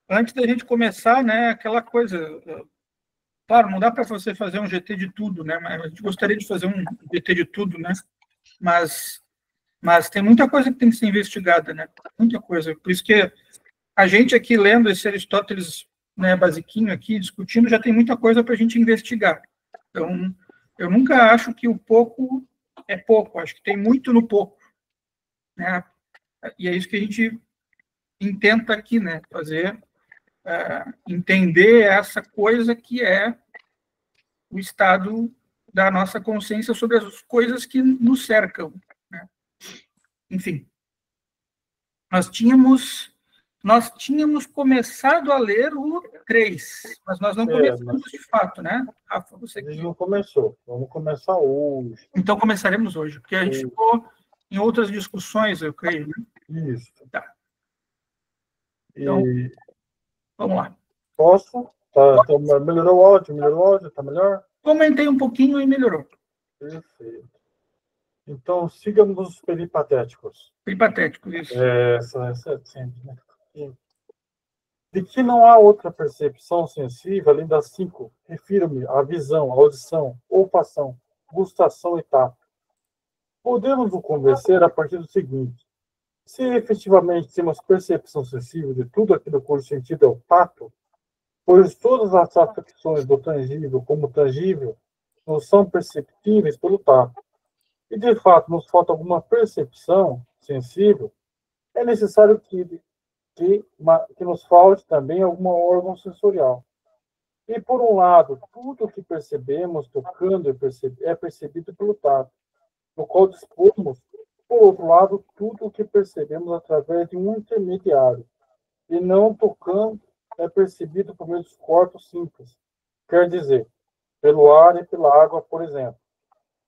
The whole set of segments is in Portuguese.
antes da gente começar, né, aquela coisa, claro, não dá para você fazer um GT de tudo, né, mas a gente gostaria de fazer um GT de tudo, né, mas tem muita coisa que tem que ser investigada, né, muita coisa, por isso que a gente aqui lendo esse Aristóteles, né, basiquinho aqui, discutindo, já tem muita coisa para a gente investigar. Então, eu nunca acho que o pouco é pouco, acho que tem muito no pouco, né, e é isso que a gente intenta aqui, né, fazer, entender essa coisa que é o estado da nossa consciência sobre as coisas que nos cercam, né? Enfim, nós tínhamos começado a ler o 3, mas nós não começamos de fato, né? Rafa, você a gente não começou, vamos começar hoje. Então começaremos hoje, porque a gente ficou em outras discussões, eu creio, né? Isso. Tá. Então, vamos lá. Posso? Tá, melhorou o áudio, tá melhor? Comentei um pouquinho e melhorou. Perfeito. Então, sigamos os peripatéticos. Peripatéticos, isso. Essa é sempre, né? De que não há outra percepção sensível além das 5, refiro-me à visão, à audição, olfação, gustação e tato. Podemos o convencer a partir do seguinte: se efetivamente temos percepção sensível de tudo aquilo cujo sentido é o tato, pois todas as afecções do tangível como tangível não são perceptíveis pelo tato, e de fato nos falta alguma percepção sensível, é necessário que nos falte também algum órgão sensorial. E, por um lado, tudo o que percebemos tocando é percebido pelo tato, no qual dispomos, por outro lado, tudo o que percebemos através de um intermediário, e não tocando é percebido por meio dos corpos simples, quer dizer, pelo ar e pela água, por exemplo.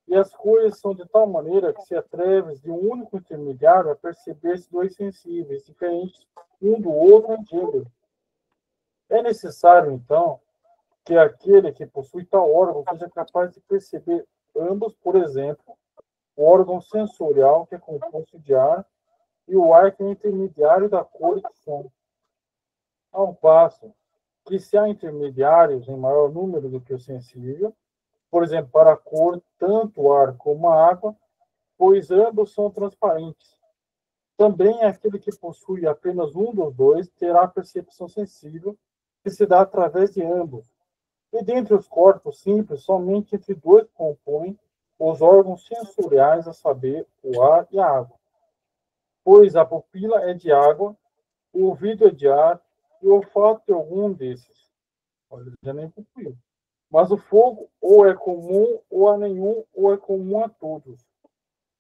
E as coisas são de tal maneira que se através de um único intermediário a perceber-se dois sensíveis, diferentes um do outro em gênero. É necessário, então, que aquele que possui tal órgão seja capaz de perceber ambos, por exemplo, o órgão sensorial, que é composto de ar, e o ar, que é intermediário da cor e do som. Ao passo que, se há intermediários em maior número do que o sensível, por exemplo, para a cor, tanto o ar como a água, pois ambos são transparentes. Também aquele que possui apenas um dos dois terá a percepção sensível, que se dá através de ambos. E dentre os corpos simples, somente entre dois compõem os órgãos sensoriais, a saber, o ar e a água. Pois a pupila é de água, o ouvido é de ar, e o olfato de algum desses. Olha, já nem concluiu. Mas o fogo ou é comum ou a nenhum, ou é comum a todos,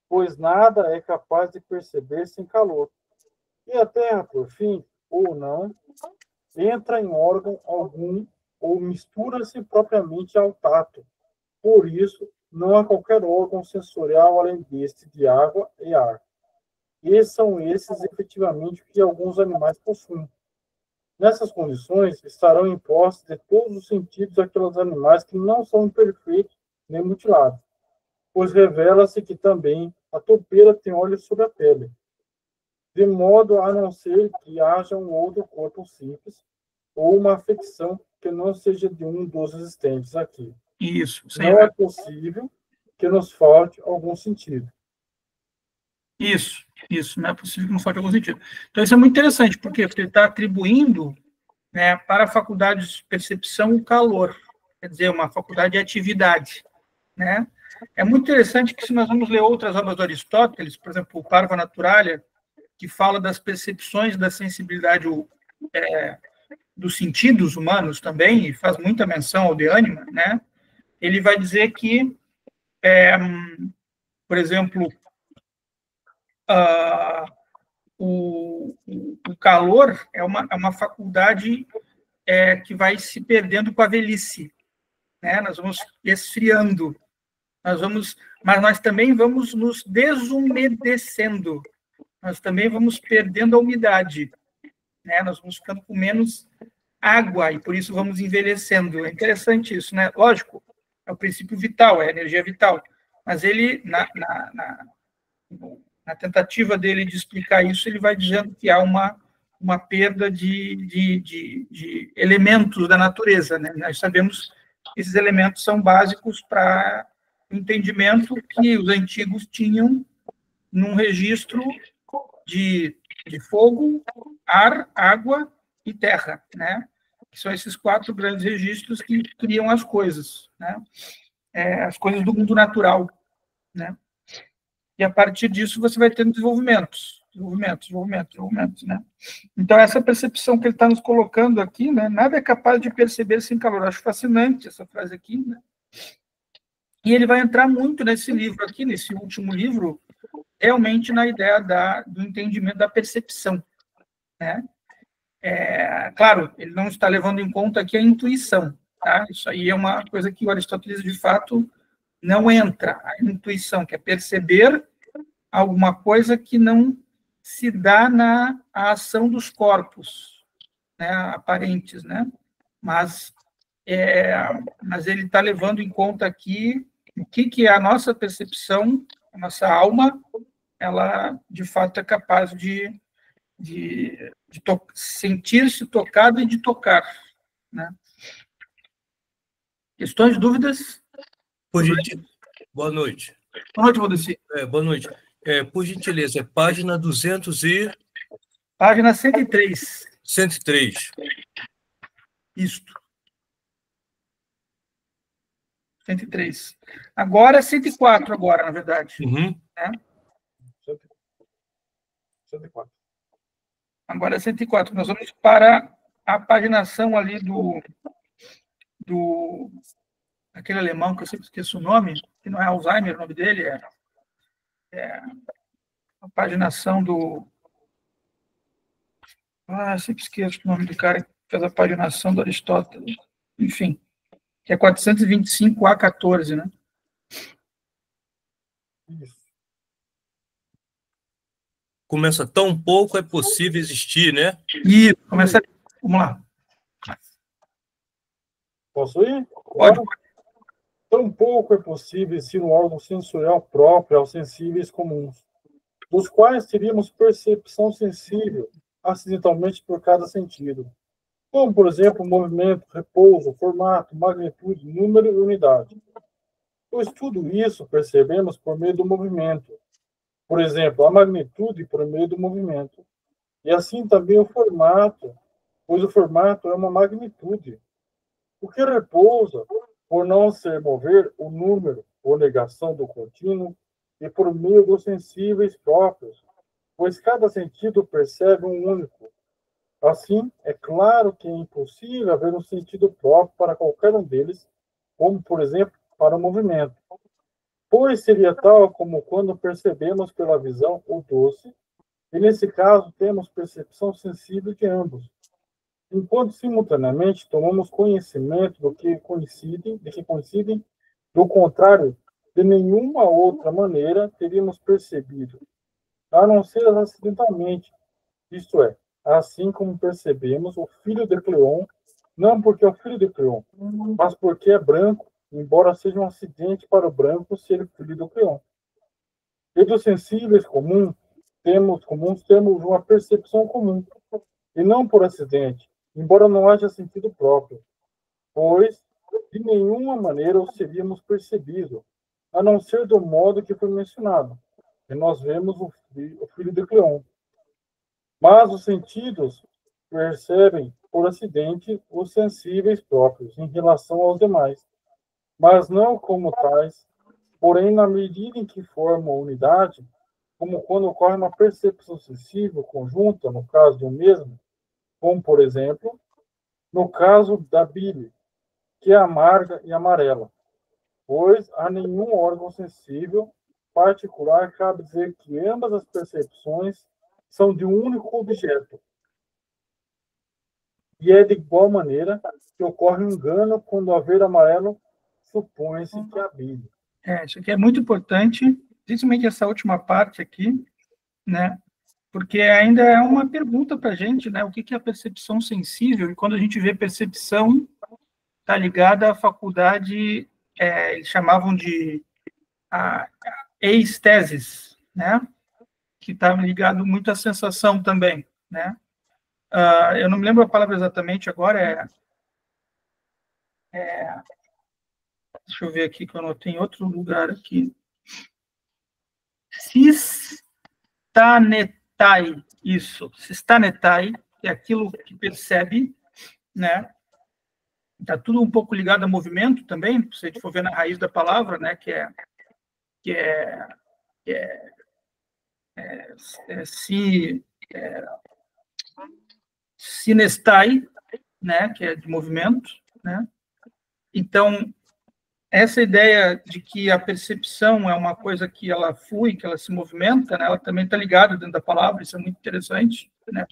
pois nada é capaz de perceber sem calor. E a terra, por fim, ou não, entra em órgão algum ou mistura-se propriamente ao tato. Por isso, não há qualquer órgão sensorial além deste de água e ar. E são esses, efetivamente, que alguns animais possuem. Nessas condições, estarão em posse de todos os sentidos aqueles animais que não são imperfeitos nem mutilados, pois revela-se que também a topeira tem olhos sobre a pele, de modo a não ser que haja um outro corpo simples ou uma afecção que não seja de um dos existentes aqui. Isso. Não é possível que nos falte algum sentido. Isso. Não é possível que não falte algum sentido. Então, isso é muito interessante, porque ele está atribuindo, né, para a faculdade de percepção o calor, quer dizer, uma faculdade de atividade, né? É muito interessante que, se nós vamos ler outras obras do Aristóteles, por exemplo, o Parva Naturalia, que fala das percepções da sensibilidade dos sentidos humanos também, e faz muita menção ao de ânima, né? Ele vai dizer que, por exemplo, o calor é uma faculdade que vai se perdendo com a velhice, né? Nós vamos esfriando, mas nós também vamos nos desumedecendo, nós também vamos perdendo a umidade, né? Nós vamos ficando com menos água e por isso vamos envelhecendo. É interessante isso, né? Lógico, é o princípio vital, é a energia vital, mas ele, na tentativa dele de explicar isso, ele vai dizendo que há uma perda de elementos da natureza, né? Nós sabemos que esses elementos são básicos para o entendimento que os antigos tinham num registro de fogo, ar, água e terra, né? Que são esses 4 grandes registros que criam as coisas, né? As coisas do mundo natural, né? E a partir disso você vai tendo desenvolvimentos, né? Então essa percepção que ele está nos colocando aqui, né? Nada é capaz de perceber sem calor. Acho fascinante essa frase aqui, né? E ele vai entrar muito nesse livro aqui, nesse último livro, realmente na ideia do entendimento da percepção, né? Claro, ele não está levando em conta aqui a intuição, tá? Isso aí é uma coisa que o Aristóteles, de fato, não entra. A intuição, que é perceber alguma coisa que não se dá na ação dos corpos, né, aparentes, né? Mas ele está levando em conta aqui o que é a nossa percepção, a nossa alma, ela, de fato, é capaz de sentir-se tocado e de tocar, né? Questões, dúvidas? Boa noite. Boa noite, Valdeci. Boa noite. Por gentileza, página 200 e... Página 103. 103. Isto. 103. Agora é 104, agora, na verdade. Uhum. Né? 104. Agora é 104. Nós vamos para a paginação ali aquele alemão, que eu sempre esqueço o nome, que não é Alzheimer, o nome dele é a paginação do... sempre esqueço o nome do cara que fez a paginação do Aristóteles. Enfim, que é 425A14, né? Isso. Começa tão pouco é possível existir, né? E começa... Vamos lá. Posso ir? Pode. Tampouco é possível existir um órgão sensorial próprio aos sensíveis comuns, dos quais teríamos percepção sensível acidentalmente por cada sentido, como, por exemplo, movimento, repouso, formato, magnitude, número e unidade. Pois tudo isso percebemos por meio do movimento. Por exemplo, a magnitude por meio do movimento. E assim também o formato, pois o formato é uma magnitude. O que repousa, por não ser mover o número ou negação do contínuo, e por meio dos sensíveis próprios, pois cada sentido percebe um único. Assim, é claro que é impossível haver um sentido próprio para qualquer um deles, como, por exemplo, para o movimento. Pois seria tal como quando percebemos pela visão o doce, e nesse caso temos percepção sensível de ambos, enquanto simultaneamente tomamos conhecimento de que coincidem, do contrário, de nenhuma outra maneira teríamos percebido, a não ser acidentalmente, isto é, assim como percebemos o filho de Cleon, não porque é o filho de Cleon, mas porque é branco, embora seja um acidente para o branco ser filho do Cleon. E dos sensíveis comuns temos uma percepção comum, e não por acidente, embora não haja sentido próprio, pois de nenhuma maneira o seríamos percebido, a não ser do modo que foi mencionado, e nós vemos o filho de Cleon. Mas os sentidos percebem por acidente os sensíveis próprios em relação aos demais, mas não como tais, porém na medida em que formam a unidade, como quando ocorre uma percepção sensível conjunta, no caso de um mesmo, como, por exemplo, no caso da bile, que é amarga e amarela, pois a nenhum órgão sensível particular cabe dizer que ambas as percepções são de um único objeto. E é de igual maneira que ocorre um engano quando ao ver amarelo supõe-se que é bile. Isso aqui é muito importante, principalmente essa última parte aqui, né? Porque ainda é uma pergunta para a gente, né? O que é a percepção sensível? E quando a gente vê percepção, está ligada à faculdade, eles chamavam de eistesis, né? Que está ligado muito à sensação também, né? eu não me lembro a palavra exatamente agora, deixa eu ver aqui que eu anotei em outro lugar aqui. Sistanetai, isso, sistanetai, é aquilo que percebe, né? Está tudo um pouco ligado a movimento também, se a gente for ver na raiz da palavra, né? Que é sinestai, né? Que é de movimento, né? Então, essa ideia de que a percepção é uma coisa que ela flui, que ela se movimenta, né? Ela também está ligada dentro da palavra, isso é muito interessante, né?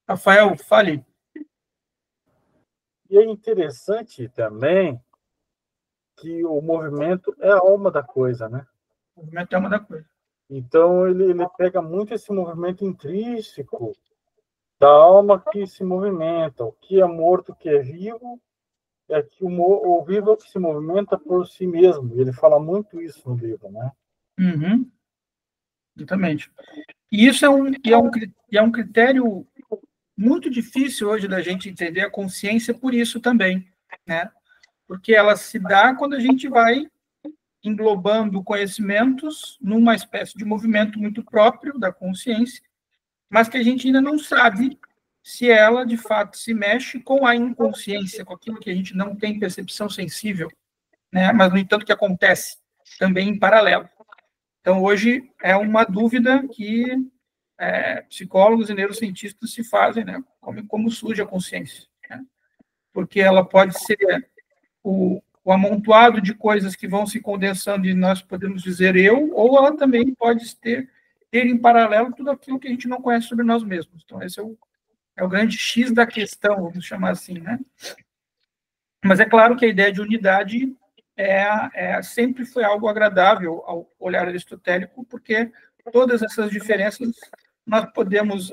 Rafael, fale. E é interessante também que o movimento é a alma da coisa, né? O movimento é uma da coisa. Então, ele pega muito esse movimento intrínseco da alma que se movimenta. O que é morto, o que é vivo, é que o vivo é o que se movimenta por si mesmo. Ele fala muito isso no livro, né? Uhum. Exatamente. E isso é um critério muito difícil hoje da gente entender a consciência por isso também, né? Porque ela se dá quando a gente vai englobando conhecimentos numa espécie de movimento muito próprio da consciência, mas que a gente ainda não sabe se ela, de fato, se mexe com a inconsciência, com aquilo que a gente não tem percepção sensível, né? Mas, no entanto, que acontece também em paralelo. Então, hoje, é uma dúvida que psicólogos e neurocientistas se fazem, né? Como surge a consciência, né? Porque ela pode ser o amontoado de coisas que vão se condensando e nós podemos dizer eu, ou ela também pode ter em paralelo tudo aquilo que a gente não conhece sobre nós mesmos. Então, esse é o grande X da questão, vamos chamar assim, né? Mas é claro que a ideia de unidade sempre foi algo agradável ao olhar aristotélico, porque todas essas diferenças nós podemos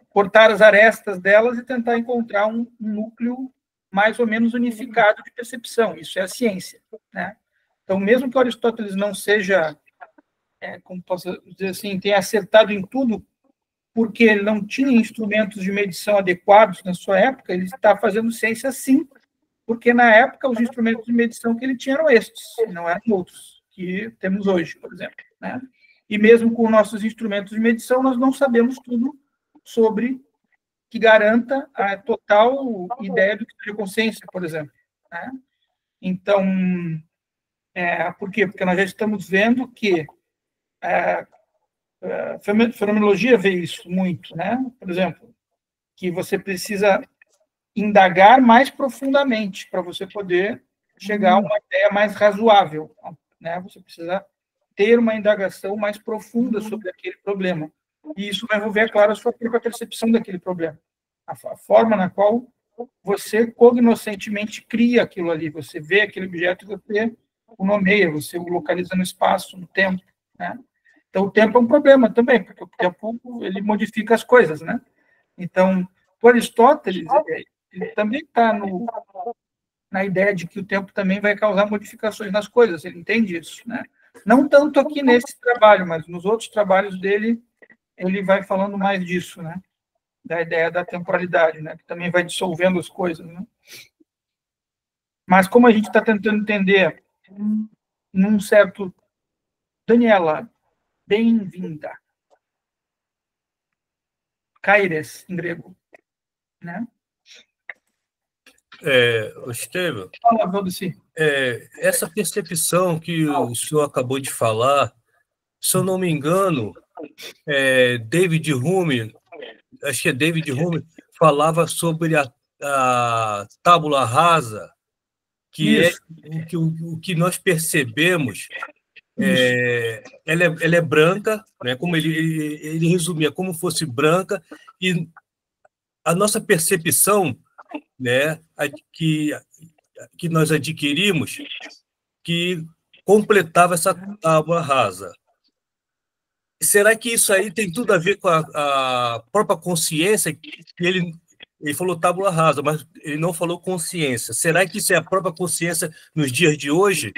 cortar as arestas delas e tentar encontrar um núcleo mais ou menos unificado de percepção. Isso é a ciência, né? Então, mesmo que Aristóteles não seja, como posso dizer assim, tenha acertado em tudo, porque ele não tinha instrumentos de medição adequados na sua época, ele está fazendo ciência sim, porque na época os instrumentos de medição que ele tinha eram estes, não eram outros que temos hoje, por exemplo, né? E mesmo com nossos instrumentos de medição, nós não sabemos tudo sobre que garanta a total ideia do que seja consciência, por exemplo, né? Então, por quê? Porque nós já estamos vendo que a fenomenologia vê isso muito, né? Por exemplo, que você precisa indagar mais profundamente para você poder chegar a uma ideia mais razoável, né? Você precisa ter uma indagação mais profunda sobre aquele problema. E isso vai envolver, é claro, a sua própria percepção daquele problema. A forma na qual você cognoscentemente cria aquilo ali, você vê aquele objeto e você o nomeia, você o localiza no espaço, no tempo, né? Então, o tempo é um problema também, porque o tempo ele modifica as coisas, né? Então, o Aristóteles ele também está na ideia de que o tempo também vai causar modificações nas coisas, ele entende isso, né? Não tanto aqui nesse trabalho, mas nos outros trabalhos dele, ele vai falando mais disso, né? Da ideia da temporalidade, né? Que também vai dissolvendo as coisas, né? Mas como a gente está tentando entender num certo... Daniela, bem-vinda. Kaires, em grego, né? Estevam, Fala, Valdeci. essa percepção que o senhor acabou de falar, se eu não me engano, David Hume, acho que é David Hume, falava sobre a tábula rasa, que Isso. é o que nós percebemos. Ela é branca, né? Como ele resumia, como fosse branca, e a nossa percepção, né, que nós adquirimos, que completava essa tábua rasa. Será que isso aí tem tudo a ver com a própria consciência? Que ele falou tábua rasa, mas ele não falou consciência. Será que isso é a própria consciência nos dias de hoje?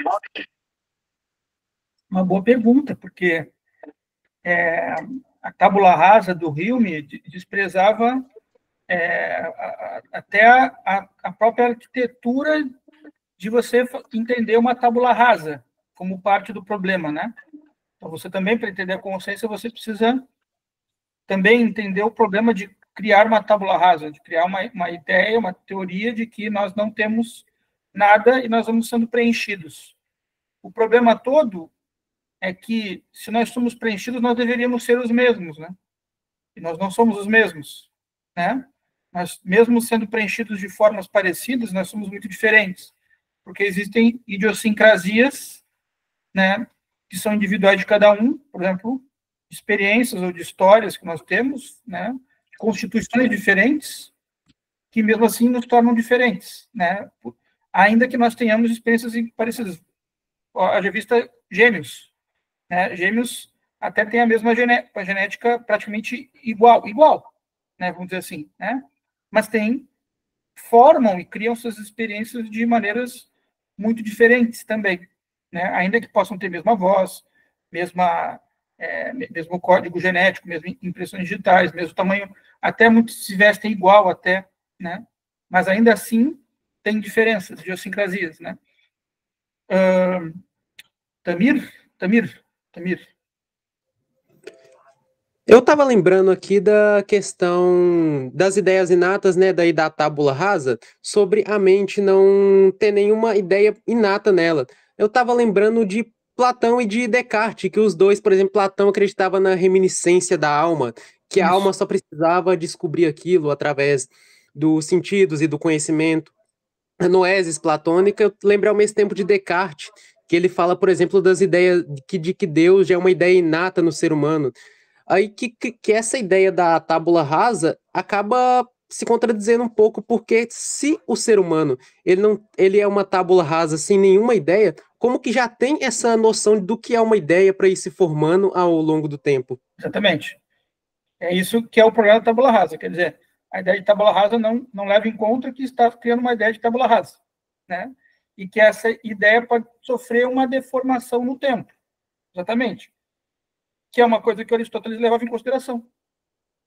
Uma boa pergunta, porque a tábula rasa do Hume desprezava até a própria arquitetura de você entender uma tábula rasa como parte do problema, né? Então, você também, para entender a consciência, você precisa também entender o problema de criar uma tábula rasa, de criar uma ideia, uma teoria de que nós não temos nada e nós vamos sendo preenchidos. O problema todo é que, se nós somos preenchidos, nós deveríamos ser os mesmos, né? E nós não somos os mesmos, né? Mas, mesmo sendo preenchidos de formas parecidas, nós somos muito diferentes, porque existem idiosincrasias, né, que são individuais de cada um, por exemplo, experiências ou de histórias que nós temos, né, constituições diferentes, que mesmo assim nos tornam diferentes, né, ainda que nós tenhamos experiências parecidas. Haja vista gêmeos, né, gêmeos até têm a mesma genética praticamente igual, né, vamos dizer assim, né, mas formam e criam suas experiências de maneiras muito diferentes também, né, ainda que possam ter mesma voz, mesmo código genético, mesmo impressões digitais, mesmo tamanho, até muitos se vestem igual até, né? Mas ainda assim tem diferenças, idiosincrasias, né? Tamir. Eu estava lembrando aqui da questão das ideias inatas, né, daí da tábula rasa, sobre a mente não ter nenhuma ideia inata nela. Eu estava lembrando de Platão e de Descartes, que os dois, por exemplo, Platão acreditava na reminiscência da alma, que a alma só precisava descobrir aquilo através dos sentidos e do conhecimento. A noesis platônica, eu lembro ao mesmo tempo de Descartes, que ele fala, por exemplo, das ideias de que Deus já é uma ideia inata no ser humano. Aí que essa ideia da tábula rasa acaba se contradizendo um pouco, porque se o ser humano ele é uma tábula rasa sem nenhuma ideia, como que já tem essa noção do que é uma ideia para ir se formando ao longo do tempo? Exatamente. É isso que é o problema da tábula rasa. Quer dizer, a ideia de tábula rasa não leva em conta que está criando uma ideia de tábula rasa, né? E que essa ideia pode sofrer uma deformação no tempo. Exatamente. Que é uma coisa que Aristóteles levava em consideração.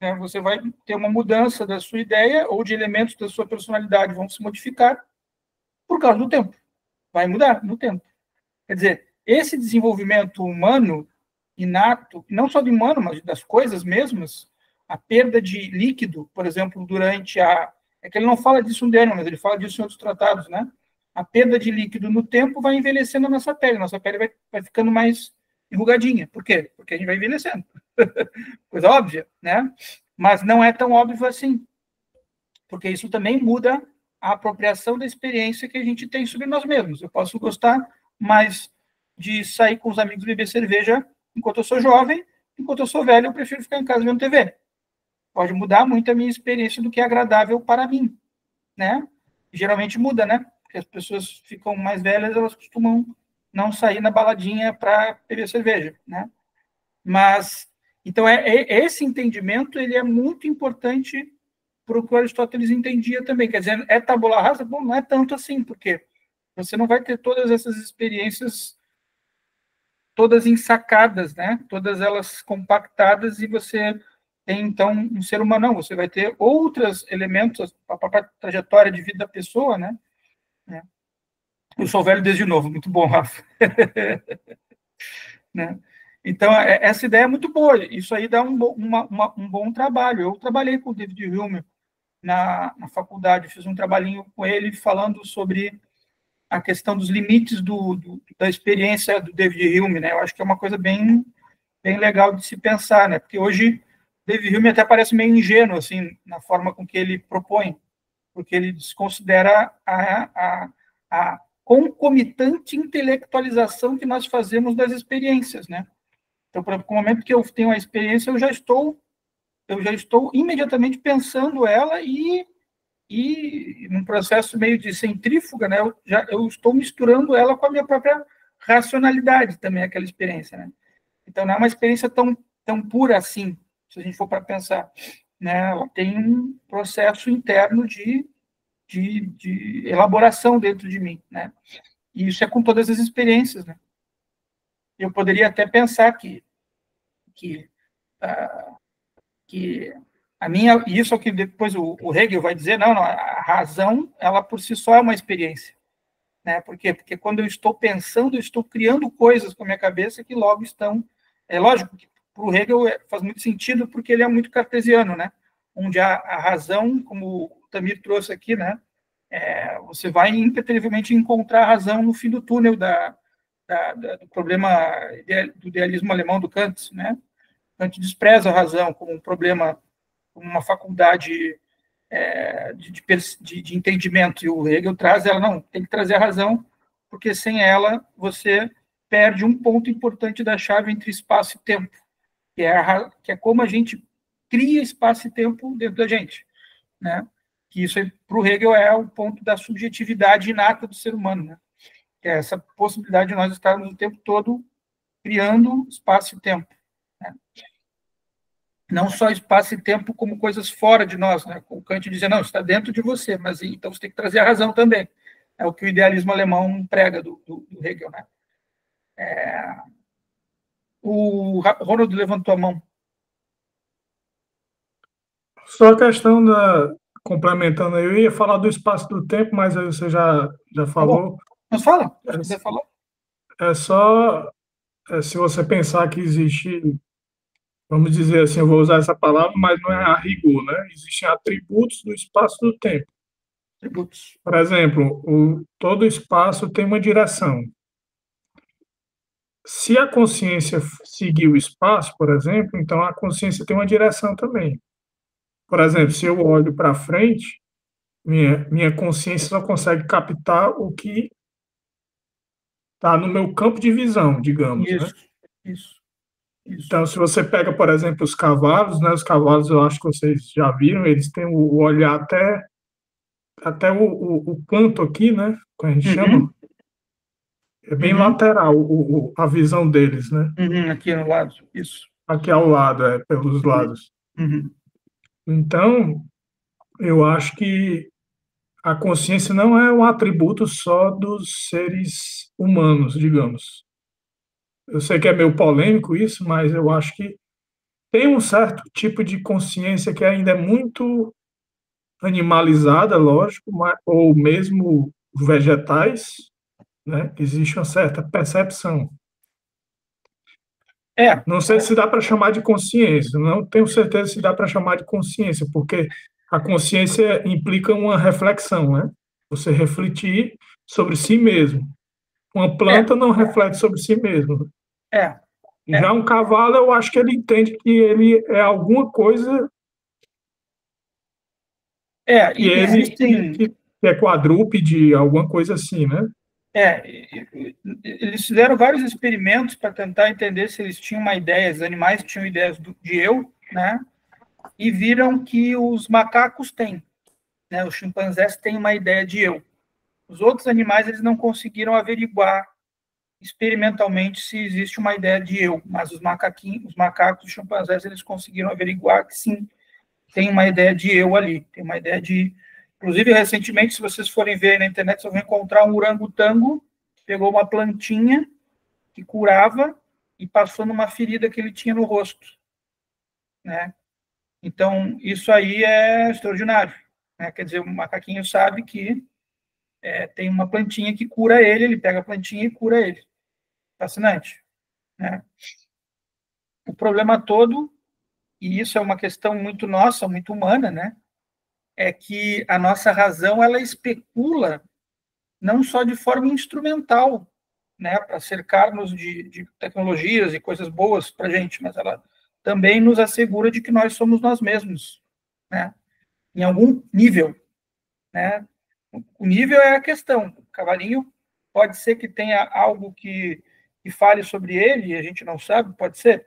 Né? Você vai ter uma mudança da sua ideia ou de elementos da sua personalidade vão se modificar por causa do tempo. Vai mudar no tempo. Quer dizer, esse desenvolvimento humano inato, não só do humano, mas das coisas mesmas, a perda de líquido, por exemplo, durante a... É que ele não fala disso no Daniel, mas ele fala disso em outros tratados, né? A perda de líquido no tempo vai envelhecendo a nossa pele vai ficando mais enrugadinha. Por quê? Porque a gente vai envelhecendo. Coisa óbvia, né? Mas não é tão óbvio assim. Porque isso também muda a apropriação da experiência que a gente tem sobre nós mesmos. Eu posso gostar mais de sair com os amigos e beber cerveja enquanto eu sou jovem, enquanto eu sou velho, eu prefiro ficar em casa vendo TV. Pode mudar muito a minha experiência do que é agradável para mim, né? E geralmente muda, né? Porque as pessoas ficam mais velhas, elas costumam não sair na baladinha para beber cerveja, né? Mas, então, esse entendimento, ele é muito importante para o que o Aristóteles entendia também. Quer dizer, é tabula rasa? Bom, não é tanto assim, porque você não vai ter todas essas experiências todas ensacadas, né? Todas elas compactadas, e você tem, então, um ser humano, não. Você vai ter outros elementos, a própria trajetória de vida da pessoa, né? Eu sou velho desde novo, muito bom, Rafa. Né? Então, essa ideia é muito boa, isso aí dá um bom trabalho. Eu trabalhei com o David Hume na faculdade, fiz um trabalhinho com ele falando sobre a questão dos limites da experiência do David Hume, né? Eu acho que é uma coisa bem legal de se pensar, né? Porque hoje David Hume até parece meio ingênuo, assim, na forma com que ele propõe, porque ele desconsidera a concomitante intelectualização que nós fazemos das experiências, né? Então, no momento que eu tenho a experiência, eu já estou imediatamente pensando ela e num processo meio de centrífuga, né? Eu estou misturando ela com a minha própria racionalidade também, aquela experiência, né? Então, não é uma experiência tão pura assim, se a gente for para pensar, né? Ela tem um processo interno de elaboração dentro de mim, né? E isso é com todas as experiências, né? Eu poderia até pensar que que a minha, isso é o que depois o Hegel vai dizer, não, a razão, ela por si só é uma experiência. Né? Por quê? Porque quando eu estou pensando, eu estou criando coisas com a minha cabeça que logo estão... É lógico que para o Hegel faz muito sentido, porque ele é muito cartesiano, né? Onde a razão, como o Tamir trouxe aqui, né? Você vai impreterivelmente encontrar a razão no fim do túnel do problema do idealismo alemão do Kant, né? Kant despreza a razão como um problema, como uma faculdade de entendimento, e o Hegel traz ela, não, tem que trazer a razão, porque sem ela você perde um ponto importante da chave entre espaço e tempo, que é como a gente cria espaço e tempo dentro da gente, né? Que isso, para o Hegel, é o ponto da subjetividade inata do ser humano, né? Que é essa possibilidade de nós estarmos o tempo todo criando espaço e tempo, né? Não só espaço e tempo como coisas fora de nós, né? O Kant dizia, não, está dentro de você, mas então você tem que trazer a razão também. É o que o idealismo alemão prega do Hegel, né? O Ronald levantou a mão. Só a questão complementando, eu ia falar do espaço do tempo, mas aí você já falou. Mas fala, se quiser falar. Se você pensar que existe, vamos dizer assim, eu vou usar essa palavra, mas não é a rigor, né? Existem atributos do espaço do tempo. Atributos. Por exemplo, todo espaço tem uma direção. Se a consciência seguir o espaço, por exemplo, então a consciência tem uma direção também. Por exemplo, se eu olho para frente, minha consciência só consegue captar o que está no meu campo de visão, digamos. Isso, né? Isso. Então, se você pega, por exemplo, os cavalos, né? Os cavalos, eu acho que vocês já viram, eles têm o olhar até o canto aqui, né? Que a gente chama. É bem lateral a visão deles, né? Aqui no lado, isso. Aqui ao lado, pelos lados. Então, eu acho que a consciência não é um atributo só dos seres humanos, digamos. Eu sei que é meio polêmico isso, mas eu acho que tem um certo tipo de consciência que ainda é muito animalizada, lógico, ou mesmo vegetais, né? Existe uma certa percepção. Não sei se dá para chamar de consciência, não tenho certeza se dá para chamar de consciência, porque a consciência implica uma reflexão, né? Você refletir sobre si mesmo. Uma planta não reflete sobre si mesmo. Já um cavalo, eu acho que ele entende que ele é alguma coisa que é quadrúpede, alguma coisa assim, né? Eles fizeram vários experimentos para tentar entender se eles tinham uma ideia, os animais tinham ideias de eu, né? E viram que os macacos têm, né? Os chimpanzés têm uma ideia de eu. Os outros animais, eles não conseguiram averiguar experimentalmente se existe uma ideia de eu, mas os macacos, os chimpanzés, eles conseguiram averiguar que sim, tem uma ideia de eu ali, tem uma ideia de... Inclusive, recentemente, se vocês forem ver na internet, vocês vão encontrar um orangotango que pegou uma plantinha que curava e passou numa ferida que ele tinha no rosto, né? Então, isso aí é extraordinário, né? Quer dizer, o macaquinho sabe que tem uma plantinha que cura ele pega a plantinha e cura ele. Fascinante, né? O problema todo, e isso é uma questão muito nossa, muito humana, né? É que a nossa razão, ela especula não só de forma instrumental, né, para cercar-nos de tecnologias e coisas boas para a gente, mas ela também nos assegura de que nós somos nós mesmos, né, em algum nível, né? O nível é a questão. O cavalinho pode ser que tenha algo que fale sobre ele e a gente não sabe, pode ser,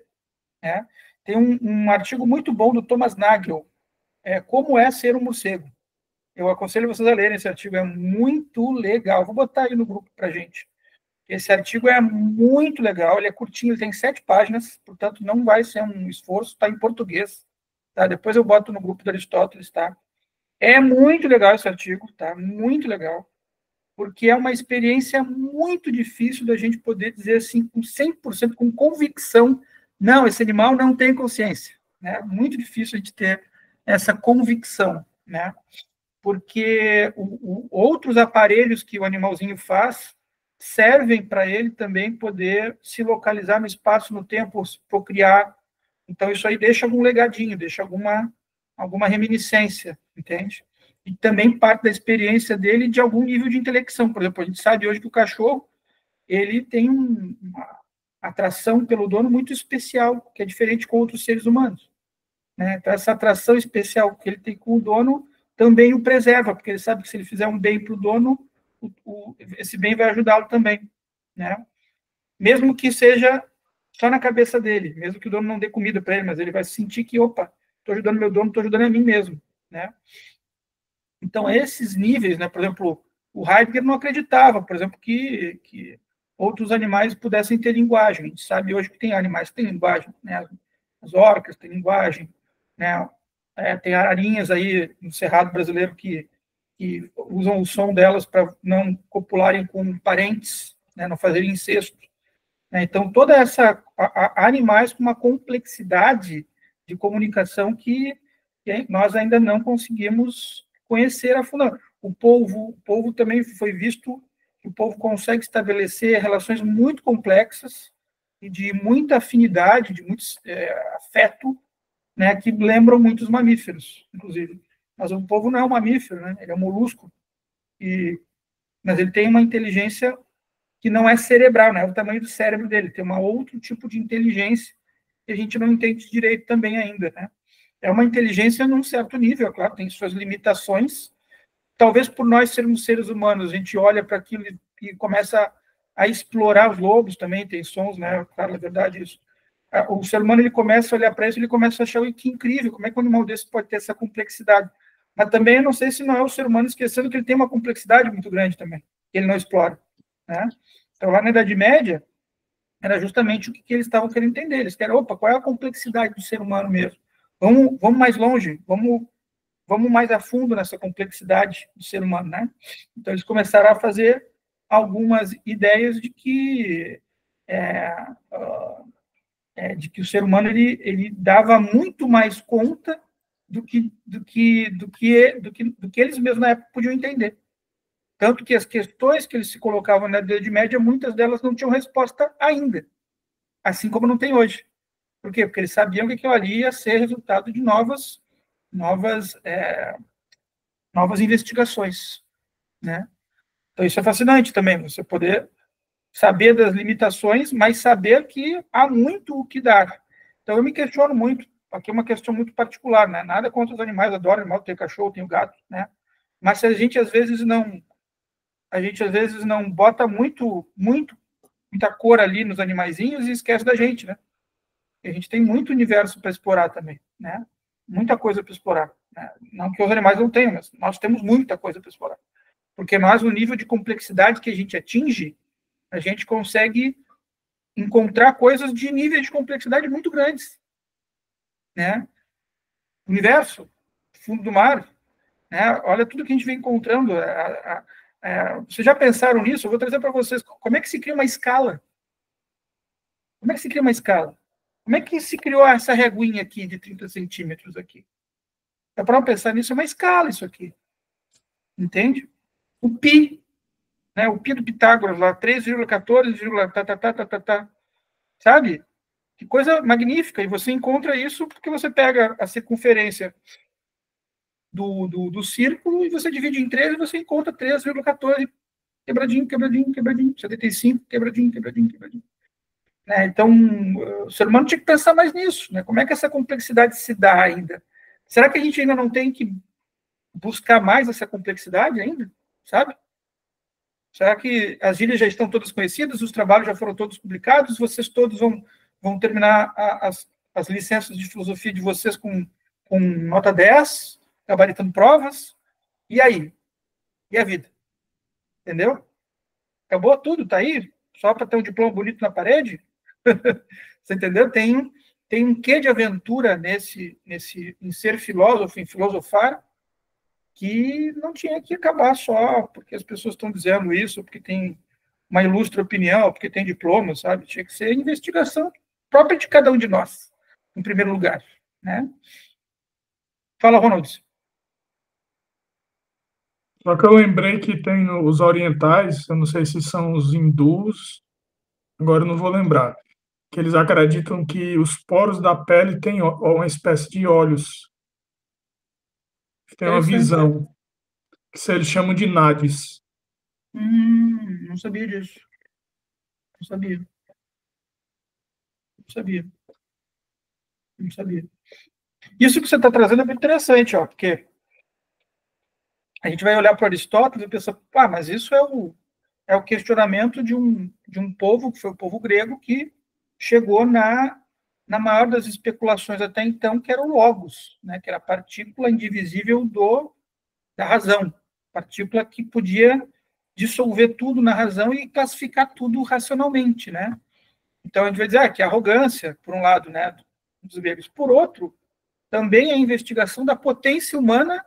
né? Tem um artigo muito bom do Thomas Nagel, Como é Ser um Morcego. Eu aconselho vocês a lerem esse artigo, é muito legal. Vou botar aí no grupo para a gente. Esse artigo é muito legal, ele é curtinho, ele tem 7 páginas, portanto não vai ser um esforço, está em português. Tá? Depois eu boto no grupo do Aristóteles, tá? É muito legal esse artigo, tá? Muito legal, porque é uma experiência muito difícil da gente poder dizer assim, com 100%, com convicção, não, esse animal não tem consciência. Né? Muito difícil a gente ter essa convicção, né? Porque outros aparelhos que o animalzinho faz servem para ele também poder se localizar no espaço, no tempo, procriar. Então, isso aí deixa algum legadinho, deixa alguma reminiscência, entende? E também parte da experiência dele de algum nível de intelecção. Por exemplo, a gente sabe hoje que o cachorro ele tem uma atração pelo dono muito especial, que é diferente com outros seres humanos. Né? Então, essa atração especial que ele tem com o dono também o preserva, porque ele sabe que se ele fizer um bem para o dono, esse bem vai ajudá-lo também. Né? Mesmo que seja só na cabeça dele, mesmo que o dono não dê comida para ele, mas ele vai sentir que, opa, estou ajudando meu dono, estou ajudando a mim mesmo. Né? Então, esses níveis, né, por exemplo, o Heidegger não acreditava, por exemplo, que outros animais pudessem ter linguagem. A gente sabe hoje que tem animais que têm linguagem, né? As orcas têm linguagem, né? Tem ararinhas aí no Cerrado brasileiro que usam o som delas para não copularem com parentes, né? Não fazerem incesto. Né? Então, toda essa... animais com uma complexidade de comunicação que nós ainda não conseguimos conhecer a fundo. O polvo também foi visto que o polvo consegue estabelecer relações muito complexas e de muita afinidade, de muito afeto, né, que lembram muitos mamíferos, inclusive. Mas o polvo não é um mamífero, né? Ele é um molusco, mas ele tem uma inteligência que não é cerebral, né? É o tamanho do cérebro dele, tem um outro tipo de inteligência que a gente não entende direito também ainda, né? É uma inteligência num certo nível, claro, tem suas limitações. Talvez por nós sermos seres humanos, a gente olha para aquilo e começa a explorar os lobos também, tem sons, né? Claro, é verdade isso. O ser humano, ele começa a olhar para isso, ele começa a achar que incrível, como é que um animal desse pode ter essa complexidade? Mas também, eu não sei se não é o ser humano esquecendo que ele tem uma complexidade muito grande também, que ele não explora, né? Então, lá na Idade Média, era justamente o que eles estavam querendo entender. Eles querem, opa, qual é a complexidade do ser humano mesmo? Vamos mais longe, vamos mais a fundo nessa complexidade do ser humano, né? Então, eles começaram a fazer algumas ideias de que o ser humano ele dava muito mais conta do que eles mesmos na época podiam entender. Tanto que as questões que eles se colocavam na Idade Média, muitas delas não tinham resposta ainda, assim como não tem hoje. Por quê? Porque eles sabiam que aquilo ali ia ser resultado de novas investigações, né? Então, isso é fascinante também, você poder saber das limitações, mas saber que há muito o que dar. Então, eu me questiono muito, aqui é uma questão muito particular, né? Nada contra os animais, adoro animal, tenho cachorro, tenho gato, né? Mas se a gente, às vezes, não bota muita cor ali nos animaizinhos e esquece da gente, né? A gente tem muito universo para explorar também, né? Muita coisa para explorar. Né? Não que os animais não tenham, mas nós temos muita coisa para explorar. Porque nós, no nível de complexidade que a gente atinge, a gente consegue encontrar coisas de níveis de complexidade muito grandes. Né? Universo, fundo do mar, né? Olha tudo que a gente vem encontrando. Vocês já pensaram nisso? Eu vou trazer para vocês. Como é que se cria uma escala? Como é que se cria uma escala? Como é que se criou essa reguinha aqui de 30 centímetros aqui? É para pensar nisso, é uma escala isso aqui. Entende? O pi, né? O pi do Pitágoras lá, 3,14, sabe? Que coisa magnífica. E você encontra isso porque você pega a circunferência do círculo e você divide em 3 e você encontra 3,14 quebradinho, 75, quebradinho. Né? Então, o ser humano tinha que pensar mais nisso. Né? Como é que essa complexidade se dá ainda? Será que a gente ainda não tem que buscar mais essa complexidade ainda? Sabe? Será que as ilhas já estão todas conhecidas, os trabalhos já foram todos publicados, vocês todos vão terminar as licenças de filosofia de vocês com nota 10, gabaritando provas? E aí? E a vida? Entendeu? Acabou tudo, tá aí? Só para ter um diploma bonito na parede? Você entendeu? Tem um quê de aventura em ser filósofo, em filosofar, que não tinha que acabar só porque as pessoas estão dizendo isso, porque tem uma ilustre opinião, porque tem diploma, sabe? Tinha que ser investigação, própria de cada um de nós, em primeiro lugar, né? Fala, Ronald. Só que eu lembrei que tem os orientais, eu não sei se são os hindus, agora eu não vou lembrar, que eles acreditam que os poros da pele têm uma espécie de olhos, que tem uma visão, que eles chamam de nadis. Não sabia disso. Não sabia. Não sabia. Não sabia. Isso que você está trazendo é muito interessante, ó, porque a gente vai olhar para Aristóteles e pensar, mas isso é o questionamento de um povo, que foi o povo grego, que chegou na maior das especulações até então, que era o logos, né, que era a partícula indivisível da razão, partícula que podia dissolver tudo na razão e classificar tudo racionalmente, né? Então a gente vai dizer que a arrogância, por um lado, né, dos gregos, por outro, também a investigação da potência humana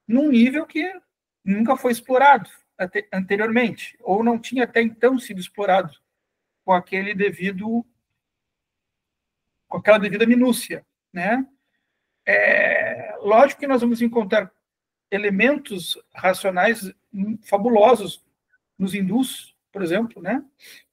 num nível que nunca foi explorado anteriormente, ou não tinha até então sido explorado com aquela devida minúcia, né? Lógico que nós vamos encontrar elementos racionais fabulosos nos hindus, por exemplo, né?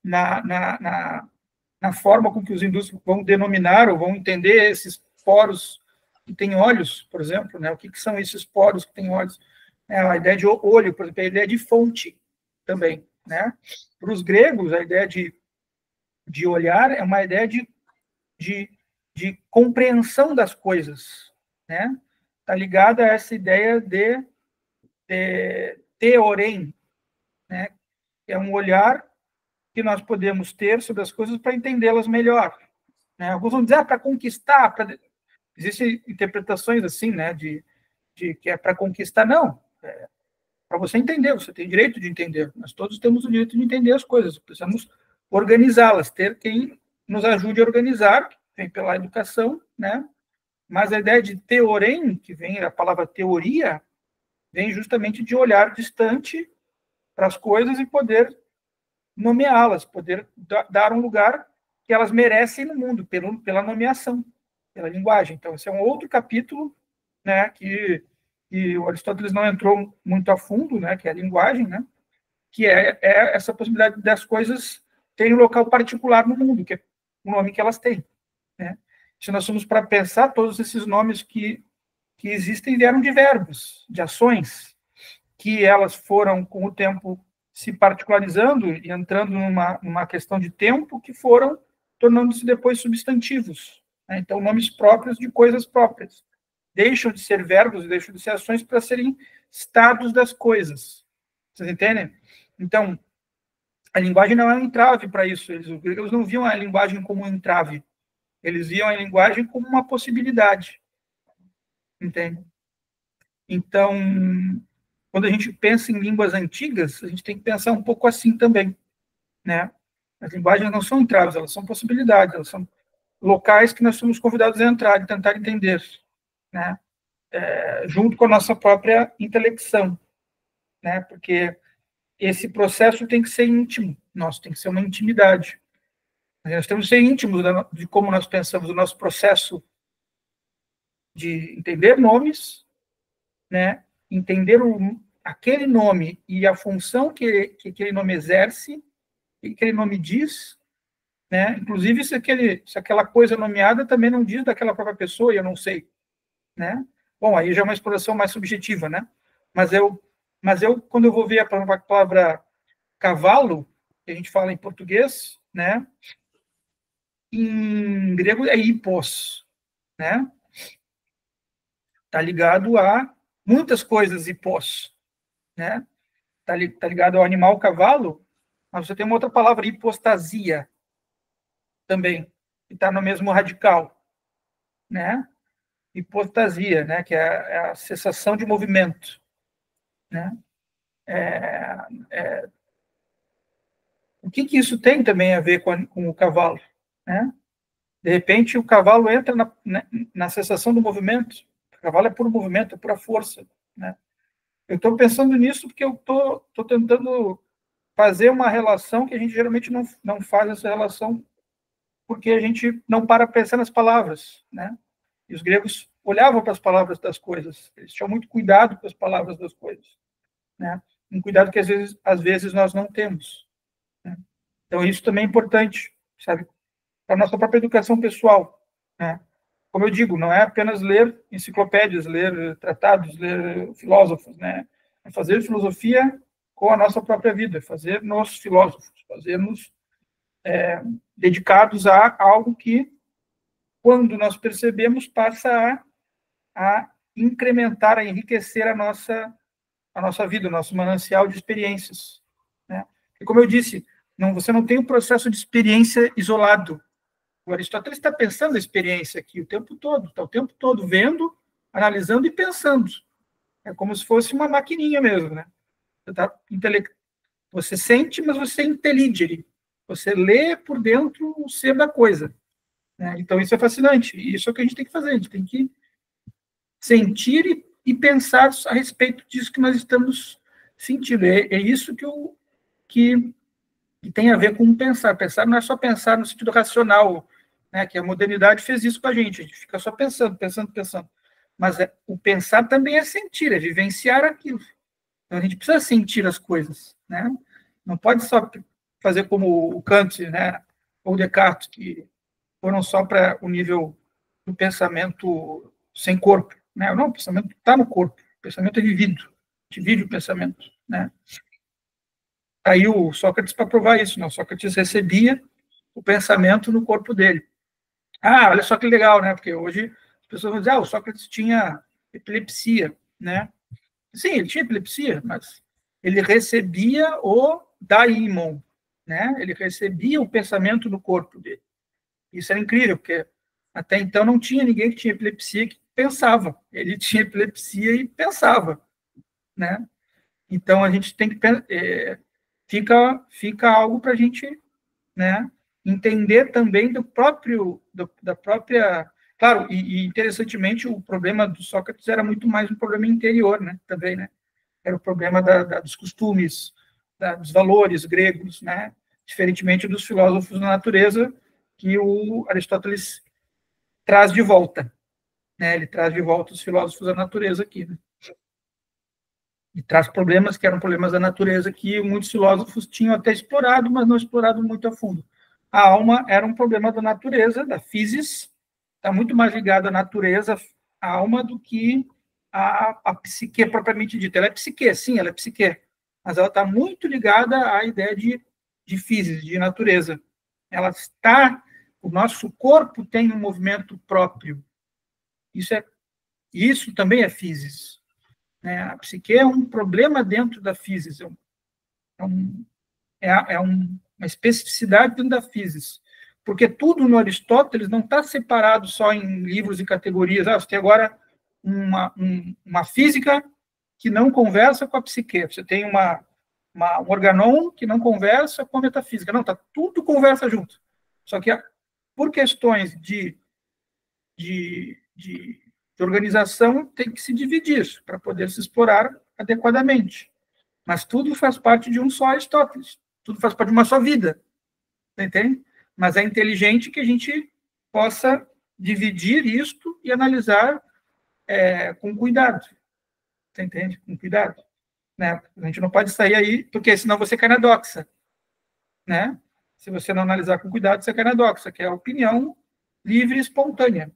Na forma com que os hindus vão denominar ou vão entender esses poros que têm olhos, por exemplo, né? O que são esses poros que têm olhos? A ideia de olho, por exemplo, a ideia de fonte também, né? Para os gregos, a ideia de olhar é uma ideia de compreensão das coisas, né? Está ligada a essa ideia de teorem, né? É um olhar que nós podemos ter sobre as coisas para entendê-las melhor, né? Alguns vão dizer para conquistar, existem interpretações assim, né? De que é para conquistar, não. Para você entender, você tem direito de entender. Nós todos temos o direito de entender as coisas. Precisamos organizá-las, ter quem nos ajude a organizar, vem pela educação, né? Mas a ideia de teorem, que vem a palavra teoria, vem justamente de olhar distante para as coisas e poder nomeá-las, poder dar um lugar que elas merecem no mundo, pela nomeação, pela linguagem. Então, esse é um outro capítulo, né, que o Aristóteles não entrou muito a fundo, né, que é a linguagem, né, que é essa possibilidade das coisas terem um local particular no mundo, que é o nome que elas têm, né? Se nós formos para pensar, todos esses nomes que existem vieram de verbos, de ações, que elas foram, com o tempo, se particularizando e entrando numa questão de tempo, que foram tornando-se depois substantivos, né? Então, nomes próprios de coisas próprias. Deixam de ser verbos, deixam de ser ações para serem estados das coisas. Vocês entendem? Então, a linguagem não é um entrave para isso. Os gregos não viam a linguagem como um entrave. Eles viam a linguagem como uma possibilidade. Entende? Então, quando a gente pensa em línguas antigas, a gente tem que pensar um pouco assim também, né? As linguagens não são entraves, elas são possibilidades, elas são locais que nós somos convidados a entrar e tentar entender, né? Junto com a nossa própria intelecção, né? Porque esse processo tem que ser íntimo, tem que ser uma intimidade. Nós temos que ser íntimos de como nós pensamos, o nosso processo de entender nomes, né? Entender aquele nome e a função que aquele nome exerce, que aquele nome diz, né? Inclusive se aquela coisa nomeada também não diz daquela própria pessoa, e eu não sei, né? Bom, aí já é uma exploração mais subjetiva, né? Mas eu quando eu vou ver a palavra cavalo, que a gente fala em português, né? Em grego é hippos, né? Tá ligado a muitas coisas, hippos, né? Tá ligado ao animal cavalo, mas você tem uma outra palavra, hipostasia, também, que está no mesmo radical, né? Hipostasia, né? Que é a cessação de movimento, né? O que isso tem também a ver com o cavalo, né? De repente, o cavalo entra na cessação do movimento. O cavalo é puro movimento, é pura força, né? Eu estou pensando nisso porque eu estou tentando fazer uma relação que a gente geralmente não faz essa relação porque a gente não para pensar nas palavras, né? E os gregos olhavam para as palavras das coisas, eles tinham muito cuidado com as palavras das coisas, né? Um cuidado que às vezes nós não temos, né? Então isso também é importante, sabe, para a nossa própria educação pessoal, né? Como eu digo, não é apenas ler enciclopédias, ler tratados, ler filósofos, né? É fazer filosofia com a nossa própria vida, fazer nos filósofos, fazermos dedicados a algo que, quando nós percebemos, passa a incrementar, a enriquecer a nossa vida, o nosso manancial de experiências, né? E como eu disse, você não tem um processo de experiência isolado. O Aristóteles está pensando a experiência aqui o tempo todo, está o tempo todo vendo, analisando e pensando. É como se fosse uma maquininha mesmo, né? Você sente, mas você intelige. Você lê por dentro o ser da coisa, né? Então isso é fascinante. E isso é o que a gente tem que fazer. A gente tem que sentir e pensar a respeito disso que nós estamos sentindo. É isso que tem a ver com pensar. Pensar não é só pensar no sentido racional, né? Que a modernidade fez isso com a gente fica só pensando. Mas o pensar também é sentir, é vivenciar aquilo. Então a gente precisa sentir as coisas, né? Não pode só fazer como o Kant, né? Ou Descartes, que foram só para o nível do pensamento sem corpo, né? Não, o pensamento está no corpo, o pensamento é vivido, a gente vive o pensamento, né? Aí o Sócrates para provar isso, né? O Sócrates recebia o pensamento no corpo dele. Olha só que legal, né? Porque hoje as pessoas vão dizer, o Sócrates tinha epilepsia, né? Sim, ele tinha epilepsia, mas ele recebia o daimon, né? Ele recebia o pensamento no corpo dele. Isso era incrível, porque até então não tinha ninguém que tinha epilepsia que pensava. Ele tinha epilepsia e pensava, né? Então a gente tem que fica algo para a gente, né, entender também da própria. Claro, e interessantemente o problema do Sócrates era muito mais um problema interior, né? Também, né? Era o problema dos costumes, dos valores gregos, né? Diferentemente dos filósofos da natureza, que o Aristóteles traz de volta, né? Ele traz de volta os filósofos da natureza aqui, né? E traz problemas que eram problemas da natureza que muitos filósofos tinham até explorado, mas não explorado muito a fundo. A alma era um problema da natureza, da physis, está muito mais ligada à natureza, à alma, do que a psique propriamente dita. Ela é psique, sim, ela é psique, mas ela está muito ligada à ideia de physis, de natureza. O nosso corpo tem um movimento próprio. Isso também é physis, né? A psique é um problema dentro da physis, uma especificidade dentro da physis, porque tudo no Aristóteles não está separado só em livros e categorias. Você tem agora uma física que não conversa com a psique, você tem um organon que não conversa com a metafísica. Não, tudo conversa junto. Só que por questões de organização tem que se dividir para poder se explorar adequadamente. Mas tudo faz parte de um só Aristóteles. Tudo faz parte de uma só vida. Entende? Mas é inteligente que a gente possa dividir isto e analisar com cuidado. Você entende? Com cuidado. Né? A gente não pode sair aí, porque senão você cai na doxa. Né? Se você não analisar com cuidado, você cai na doxa, que é a opinião livre e espontânea.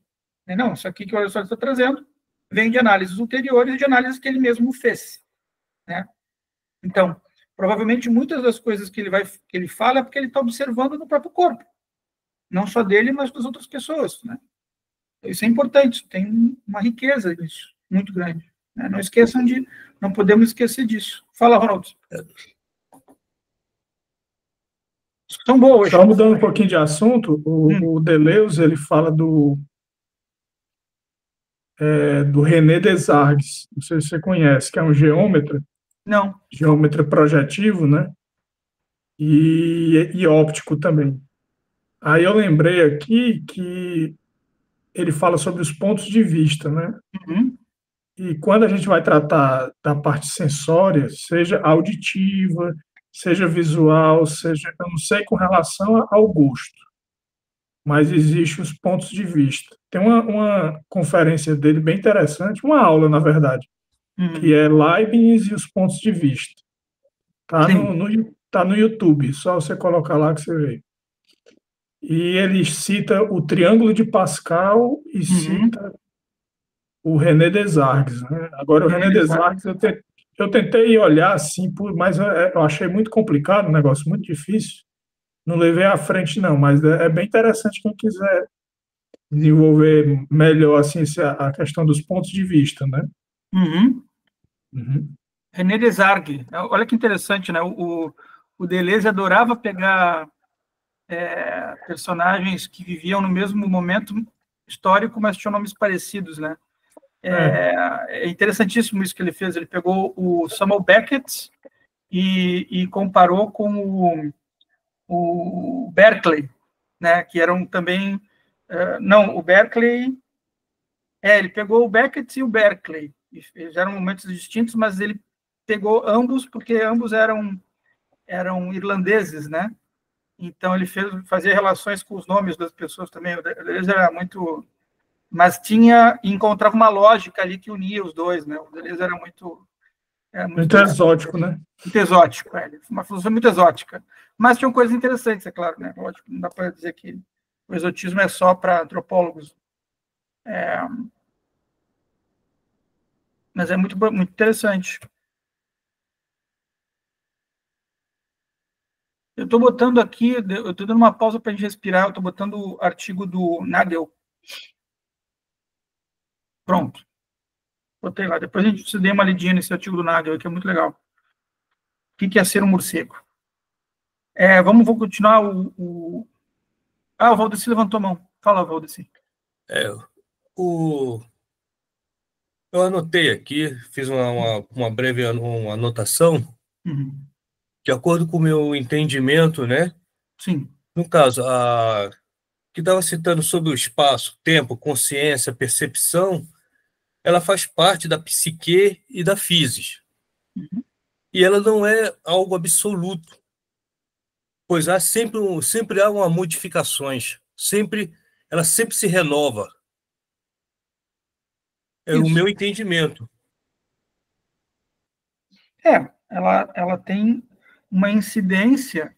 Não, isso aqui que o Aristóteles está trazendo vem de análises ulteriores e de análises que ele mesmo fez. Né? Então, provavelmente muitas das coisas que ele fala é porque ele está observando no próprio corpo. Não só dele, mas das outras pessoas. Né? Isso é importante, tem uma riqueza nisso, muito grande. Né? Não podemos esquecer disso. Fala, Ronaldo. São boas. Só mudando um pouquinho de assunto, o Deleuze, ele fala do René Desargues, não sei se você conhece, que é um geômetra. Não. Geômetra projetivo, né? E óptico também. Aí eu lembrei aqui que ele fala sobre os pontos de vista, né? Uhum. E quando a gente vai tratar da parte sensória, seja auditiva, seja visual, seja, eu não sei, com relação ao gosto. mas existem os pontos de vista. Tem uma conferência dele bem interessante, uma aula, na verdade, que é Leibniz e os pontos de vista. Tá no YouTube, só você colocar lá que você vê. E ele cita o Triângulo de Pascal e cita o René Desargues, né? Agora, o René Desargues, eu tentei olhar assim, mas eu achei muito complicado, um negócio muito difícil. Não levei à frente, não, mas é bem interessante quem quiser desenvolver melhor assim, a questão dos pontos de vista, né? René Desargues. Olha que interessante, né? O Deleuze adorava pegar personagens que viviam no mesmo momento histórico, mas tinham nomes parecidos, né? É interessantíssimo isso que ele fez. Ele pegou o Samuel Beckett e comparou com o Berkeley, né? Que eram também... não, o Berkeley... ele pegou o Beckett e o Berkeley. Eles eram momentos distintos, mas ele pegou ambos porque ambos eram irlandeses, né? Então ele fazia relações com os nomes das pessoas também. Eles era muito, mas encontrava uma lógica ali que unia os dois, né? O Deleuze era muito exótico, né? Muito exótico, uma filosofia muito exótica. Mas tinham coisas interessantes, é claro, né? Lógico, não dá para dizer que o exotismo é só para antropólogos. Mas é muito, muito interessante. Eu estou botando aqui, eu estou dando uma pausa para a gente respirar, eu estou botando o artigo do Nagel. Pronto. Botei lá. Depois a gente se dê uma lidinha nesse artigo do Nagel, que é muito legal. O que é ser um morcego? Vamos continuar o Valdeci levantou a mão. Fala, Valdeci. Eu anotei aqui, fiz uma breve anotação, de acordo com o meu entendimento, né? Sim. No caso, que estava citando sobre o espaço, tempo, consciência, percepção, ela faz parte da psique e da physis. E ela não é algo absoluto, pois sempre há modificações, ela sempre se renova. É o meu entendimento. Ela tem uma incidência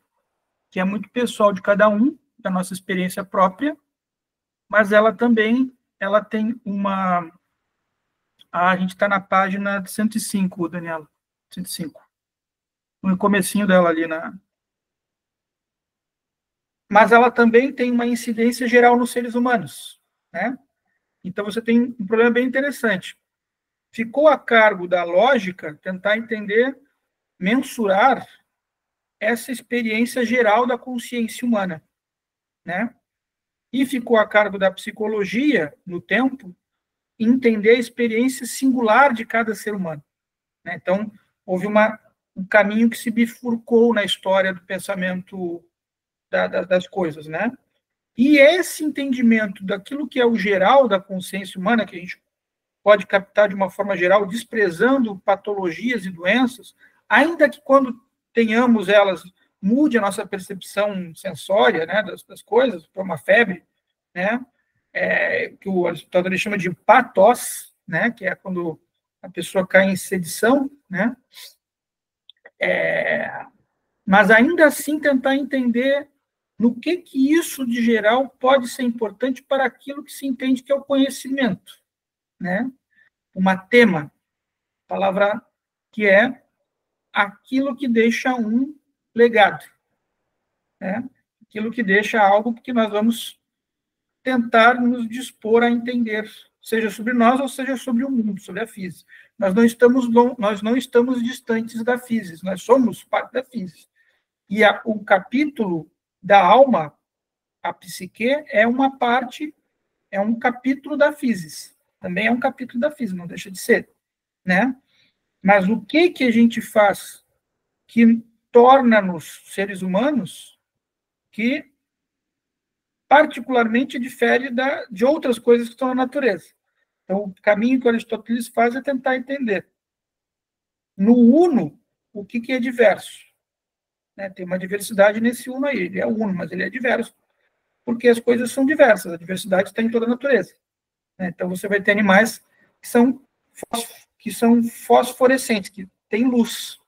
que é muito pessoal de cada um, da nossa experiência própria, mas ela também tem uma... a gente está na página 105, Daniela. 105. No comecinho dela ali Mas ela também tem uma incidência geral nos seres humanos, né? Então você tem um problema bem interessante. Ficou a cargo da lógica tentar entender, mensurar essa experiência geral da consciência humana, né? E ficou a cargo da psicologia, no tempo, entender a experiência singular de cada ser humano, né? Então, houve um caminho que se bifurcou na história do pensamento das coisas, né? E esse entendimento daquilo que é o geral da consciência humana, que a gente pode captar de uma forma geral, desprezando patologias e doenças, ainda que quando tenhamos elas, mude a nossa percepção sensória, né, das coisas, para uma febre, né, que o Aristóteles chama de patos, né, que é quando a pessoa cai em sedição, né, mas ainda assim tentar entender no que isso de geral pode ser importante para aquilo que se entende que é o conhecimento, né? Uma tema, palavra que é aquilo que deixa um legado, né? Aquilo que deixa algo que nós vamos tentar nos dispor a entender, seja sobre nós ou seja sobre o mundo, sobre a física. Nós não estamos distantes da física, nós somos parte da física. E o capítulo da alma, a psique, é um capítulo da física. Também é um capítulo da física, não deixa de ser, né? Mas o que a gente faz que torna-nos seres humanos que particularmente difere de outras coisas que estão na natureza. Então, o caminho que o Aristóteles faz é tentar entender. No uno, o que é diverso? Né? Tem uma diversidade nesse uno aí. Ele é uno, mas ele é diverso. porque as coisas são diversas, a diversidade está em toda a natureza, né? Então, você vai ter animais que são fosforescentes, que têm luz,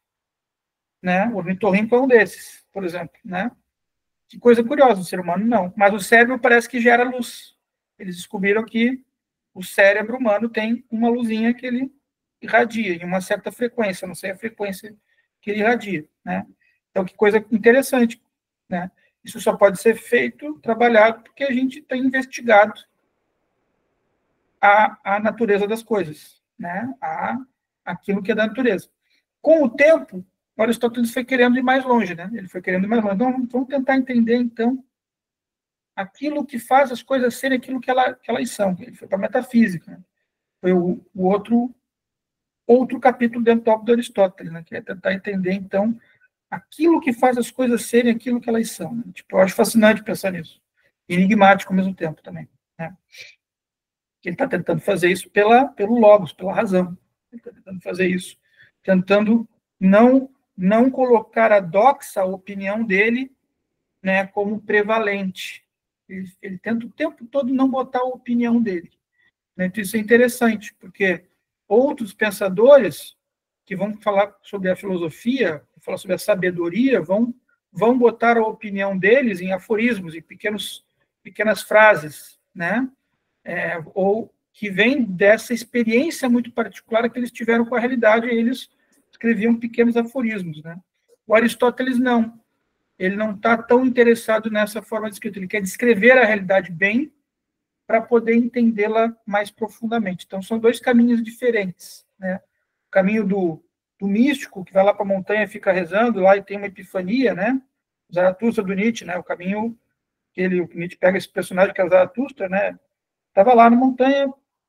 né? O ornitorrinco é um desses, por exemplo, né? Que coisa curiosa, o ser humano não. Mas o cérebro parece que gera luz. Eles descobriram que o cérebro humano tem uma luzinha que ele irradia, em uma certa frequência, não sei a frequência que ele irradia, né? Então, que coisa interessante, né? Isso só pode ser feito, trabalhado, porque a gente tem investigado a natureza das coisas, né? Aquilo que é da natureza. Com o tempo, Aristóteles foi querendo ir mais longe, né? Ele foi querendo ir mais longe. Então, vamos tentar entender, então, aquilo que faz as coisas serem aquilo que elas são. Ele foi para a metafísica, né? Foi o outro capítulo dentro do do Aristóteles, né? Que é tentar entender, então, aquilo que faz as coisas serem aquilo que elas são. Né? Tipo, eu acho fascinante pensar nisso. Enigmático ao mesmo tempo também, né? Ele está tentando fazer isso pelo logos, pela razão. Ele está tentando fazer isso, tentando não colocar a doxa, a opinião dele, né, como prevalente. Ele tenta o tempo todo não botar a opinião dele. Né? Então, isso é interessante, porque outros pensadores que vão falar sobre a filosofia, falar sobre a sabedoria, vão botar a opinião deles em aforismos, em pequenas frases, né? Ou que vem dessa experiência muito particular que eles tiveram com a realidade, e eles escreviam pequenos aforismos, né? O Aristóteles não. Ele não está tão interessado nessa forma de escrita. Ele quer descrever a realidade bem para poder entendê-la mais profundamente. Então, são dois caminhos diferentes, né? O caminho do místico, que vai lá para a montanha e fica rezando lá e tem uma epifania, né? Zaratustra do Nietzsche, né? O caminho que o Nietzsche pega esse personagem que é o Zaratustra, né? Estava lá na montanha,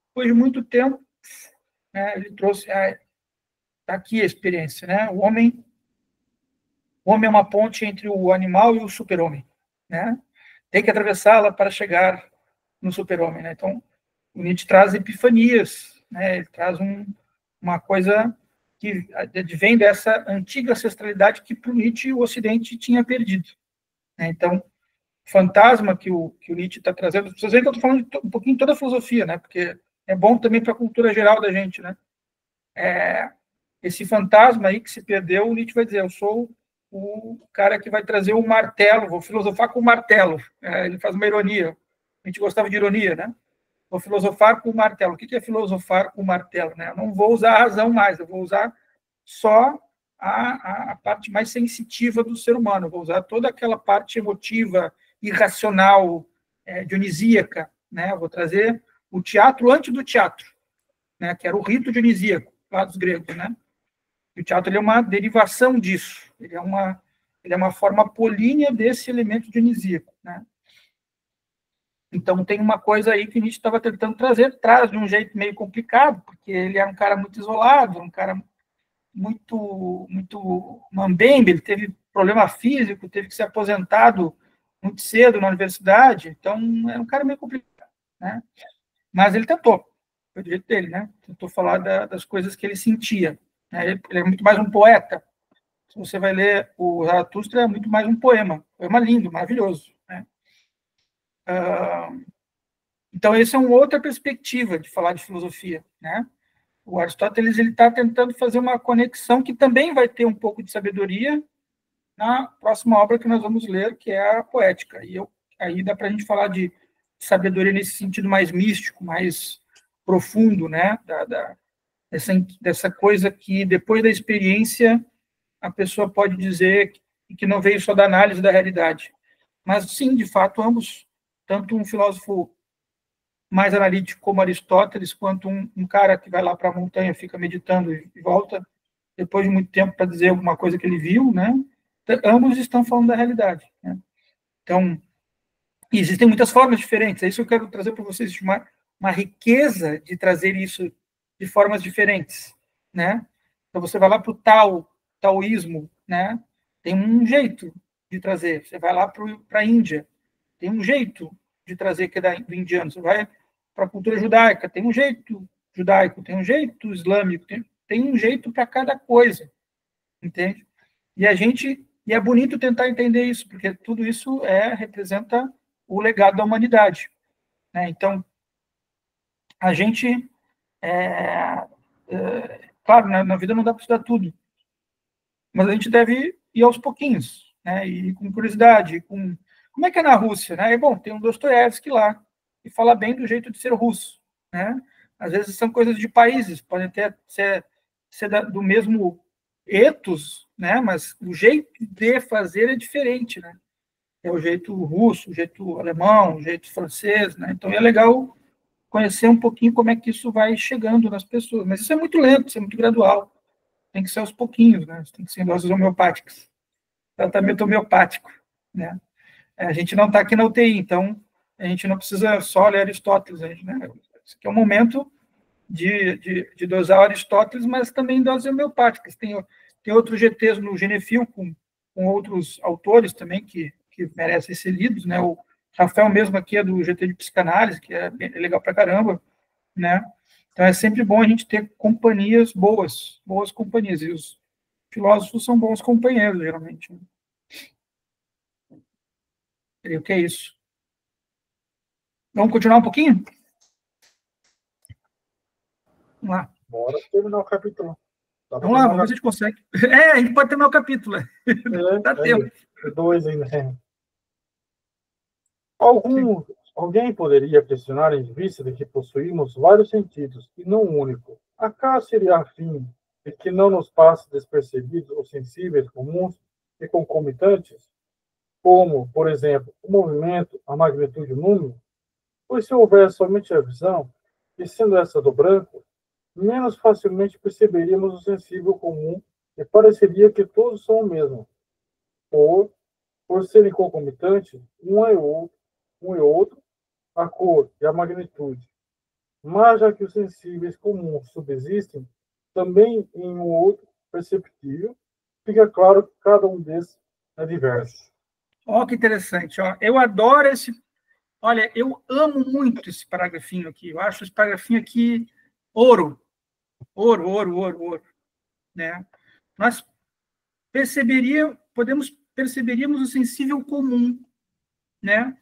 depois de muito tempo, né? Ele trouxe tá aqui a experiência, né? O homem é uma ponte entre o animal e o super-homem, né? Tem que atravessá-la para chegar no super-homem, né? Então, o Nietzsche traz epifanias, né? Ele traz uma coisa que vem dessa antiga ancestralidade que para o Nietzsche o Ocidente tinha perdido, né? Então, o fantasma que o Nietzsche está trazendo, vocês veem que eu estou falando um pouquinho de toda a filosofia, né? Porque é bom também para a cultura geral da gente, né? Esse fantasma aí que se perdeu, o Nietzsche vai dizer, eu sou o cara que vai trazer o martelo, vou filosofar com o martelo. Ele faz uma ironia. A gente gostava de ironia, né? Vou filosofar com o martelo. O que é filosofar com o martelo? Né? Eu não vou usar a razão mais, eu vou usar só a parte mais sensitiva do ser humano. Eu vou usar toda aquela parte emotiva, irracional, dionisíaca. Né? Eu vou trazer o teatro antes do teatro, né? Que era o rito dionisíaco, lá dos gregos, né? E o teatro ele é uma derivação disso. Ele é uma forma apolínea desse elemento dionisíaco, né? Então, tem uma coisa aí que a gente estava tentando traz de um jeito meio complicado, porque ele era um cara muito isolado, um cara muito mambembe, ele teve problema físico, teve que ser aposentado muito cedo na universidade, então era um cara meio complicado, né? Mas ele tentou, foi do jeito dele, né? Tentou falar das coisas que ele sentia, né? Ele é muito mais um poeta. Se você vai ler o Zaratustra, é muito mais um poema lindo, maravilhoso, né? Então, essa é uma outra perspectiva de falar de filosofia, né? O Aristóteles está tentando fazer uma conexão que também vai ter um pouco de sabedoria na próxima obra que nós vamos ler, que é a Poética. E aí dá para a gente falar de sabedoria nesse sentido mais místico, mais profundo, né? Dessa coisa que, depois da experiência, a pessoa pode dizer que não veio só da análise da realidade. Mas, sim, de fato, ambos, tanto um filósofo mais analítico como Aristóteles, quanto um cara que vai lá para a montanha, fica meditando e volta, depois de muito tempo, para dizer alguma coisa que ele viu, né? Ambos estão falando da realidade, né? Então, existem muitas formas diferentes, é isso que eu quero trazer para vocês, uma riqueza de trazer isso de formas diferentes, né? Então, você vai lá para o taoísmo, né? Tem um jeito de trazer. Você vai lá para a Índia, tem um jeito de trazer que é do indiano. Você vai para a cultura judaica, tem um jeito judaico, tem um jeito islâmico, tem um jeito para cada coisa, entende? E é bonito tentar entender isso, porque tudo isso representa o legado da humanidade. Né? Então, a gente, claro, na vida não dá para estudar tudo, mas a gente deve ir aos pouquinhos, né? E com curiosidade, como é que é na Rússia, né? Bom, tem um Dostoiévski lá, e fala bem do jeito de ser russo, né? Às vezes são coisas de países, podem até ser do mesmo ethos, né? Mas o jeito de fazer é diferente, né? É o jeito russo, o jeito alemão, o jeito francês, né? Então é legal conhecer um pouquinho como é que isso vai chegando nas pessoas. Mas isso é muito lento, isso é muito gradual. Tem que ser aos pouquinhos, né? Tem que ser em doses homeopáticas. Tratamento homeopático, né? A gente não está aqui na UTI, então a gente não precisa só ler Aristóteles, né? Esse aqui é um momento de dosar Aristóteles, mas também doses homeopáticas. Tem outros GTs no Genefil com outros autores também que merecem ser lidos, né? O Rafael mesmo aqui é do GT de psicanálise, que é legal pra caramba, né? Então é sempre bom a gente ter companhias boas companhias, e os filósofos são bons companheiros, geralmente. Creio que é isso. Vamos continuar um pouquinho? Vamos lá. Bora terminar o capítulo. Vamos lá, vamos ver se a gente consegue. A gente pode terminar o capítulo. Dá tempo. 2 ainda. Alguém poderia pressionar em vista de que possuímos vários sentidos e não um único. Acaso seria a fim de que não nos passe despercebidos os sensíveis comuns e concomitantes, como, por exemplo, o movimento, a magnitude e o número? Pois se houver somente a visão, e sendo essa do branco, menos facilmente perceberíamos o sensível comum e pareceria que todos são o mesmo. Por serem concomitantes, um e outro, a cor e a magnitude. Mas já que os sensíveis comuns subsistem, também em um outro perceptível, fica claro que cada um desses é diverso. Ó, que interessante. Ó. Eu adoro esse... Olha, eu amo muito esse paragrafinho aqui. Eu acho esse paragrafinho aqui ouro. Ouro. Né? Nós perceberíamos o sensível comum, né?